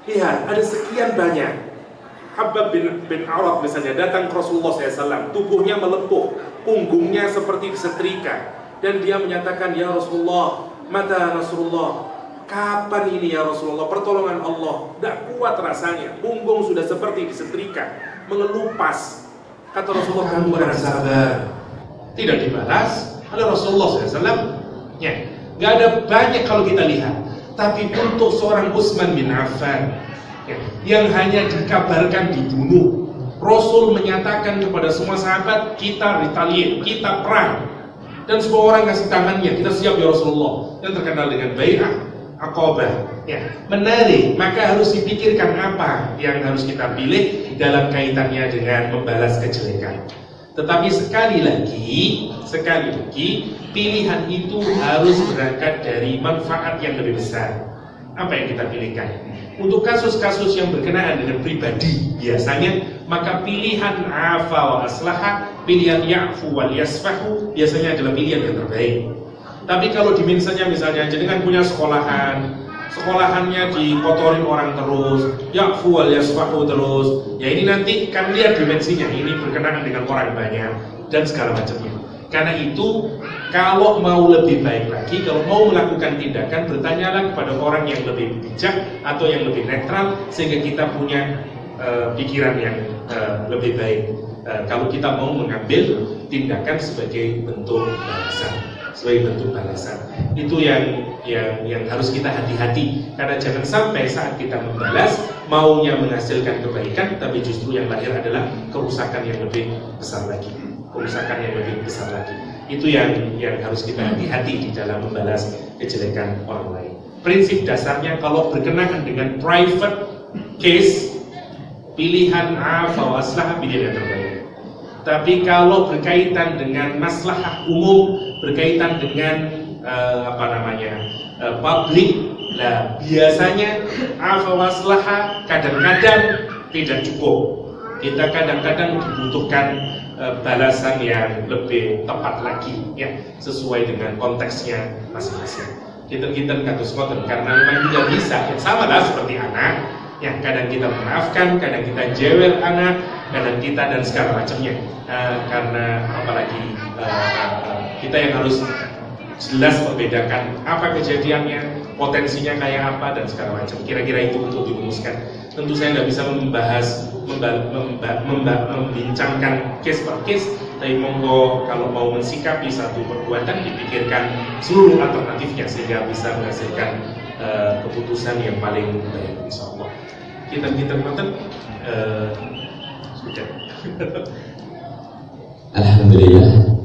A: Lihat, ada sekian banyak. Habab bin Arad misalnya datang ke Rasulullah SAW, tubuhnya melepuh, punggungnya seperti disetrika, dan dia menyatakan, ya Rasulullah, mata Rasulullah, kapan ini ya Rasulullah, pertolongan Allah. Tidak kuat rasanya, punggung sudah seperti disetrika, mengelupas. Kata Rasulullah, kamu bersabar. Tidak dibalas oleh Rasulullah SAW. Ya, nggak ada banyak kalau kita lihat. Tapi untuk seorang Utsman bin Affan, ya, yang hanya dikabarkan dibunuh, Rasul menyatakan kepada semua sahabat, kita retaliate, kita perang. Dan semua orang kasih tangannya, kita siap ya Rasulullah. Yang terkenal dengan bai'ah Aqabah, ya. Menarik, maka harus dipikirkan apa yang harus kita pilih dalam kaitannya dengan membalas kejelekan. Tetapi sekali lagi, pilihan itu harus berangkat dari manfaat yang lebih besar. Apa yang kita pilihkan? Untuk kasus-kasus yang berkenaan dengan pribadi, biasanya maka pilihan afa wa aslaha, pilihan ya'fu wal yasfahu biasanya adalah pilihan yang terbaik. Tapi kalau dimensinya misalnya jenengan punya sekolahannya dikotorin orang terus, ya'fu wal yasfahu terus, ya ini nanti kan lihat dimensinya, ini berkenaan dengan orang banyak dan segala macamnya. Karena itu, kalau mau lebih baik lagi, kalau mau melakukan tindakan, bertanyalah kepada orang yang lebih bijak atau yang lebih netral, sehingga kita punya pikiran yang lebih baik. Kalau kita mau mengambil tindakan sebagai bentuk balasan, itu yang harus kita hati-hati. Karena jangan sampai saat kita membalas, maunya menghasilkan kebaikan, tapi justru yang lahir adalah kerusakan yang lebih besar lagi. Itu yang harus kita hati-hati di dalam membalas kejelekan orang lain. Prinsip dasarnya, kalau berkenaan dengan private case, pilihan afa wa aslaha pilihan yang terbaik. Tapi kalau berkaitan dengan maslahah umum, berkaitan dengan publik, lah biasanya afa wa aslaha kadang-kadang tidak cukup. Kita kadang-kadang dibutuhkan balasan yang lebih tepat lagi, ya, sesuai dengan konteksnya masing-masing. Kita kados ngoten karena memang tidak bisa, ya, sama lah seperti anak, ya, kadang kita memaafkan, kadang kita jewer anak, kadang kita dan segala macamnya. Karena apalagi kita yang harus jelas membedakan apa kejadiannya, potensinya kayak apa dan segala macam. Kira-kira itu untuk dirumuskan. Tentu saya tidak bisa membincangkan case per case, tapi monggo kalau mau mensikapi satu perbuatan dipikirkan seluruh alternatifnya sehingga bisa menghasilkan keputusan yang paling baik, insyaallah. Kita nonton sudah.
B: Alhamdulillah.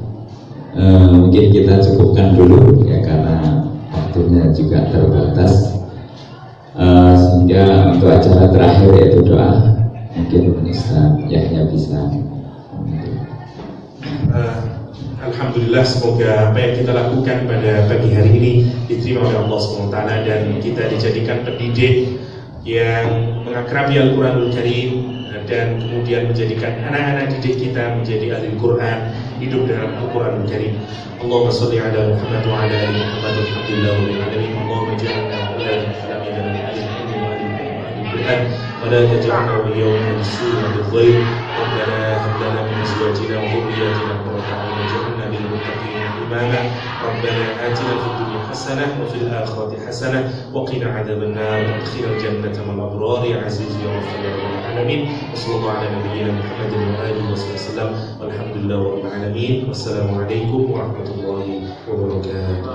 B: Mungkin kita cukupkan dulu ya karena waktunya juga terbatas. Sehingga untuk acara terakhir yaitu doa, mungkin Ustaz Yahya bisa.
A: Alhamdulillah, semoga apa yang kita lakukan pada pagi hari ini diterima oleh Allah SWT dan kita dijadikan pendidik yang mengakrabi Al-Quranul Karim dan kemudian menjadikan anak-anak didik kita menjadi ahli Quran, hidup dalam Al-Quranul Karim. Allahumma sholli ala Muhammad wa ala ali Muhammad walhamdulillah rabbil alamin. Allahumma ij'alna hudan alamin dan ولا تجعلنا واليوم بالسوء والضيق ربنا هب لنا من ازواجنا وذرياتنا قرة اعين واجعلنا للمتقين اماما ربنا اتنا في الدنيا حسنه وفي الاخره حسنه وقنا عذاب النار وادخلنا الجنه مع الابرار يا عزيز يا غفور يا رب العالمين وصلى الله على نبينا محمد واله وصحبه وسلم والحمد لله رب العالمين والسلام عليكم ورحمه الله وبركاته.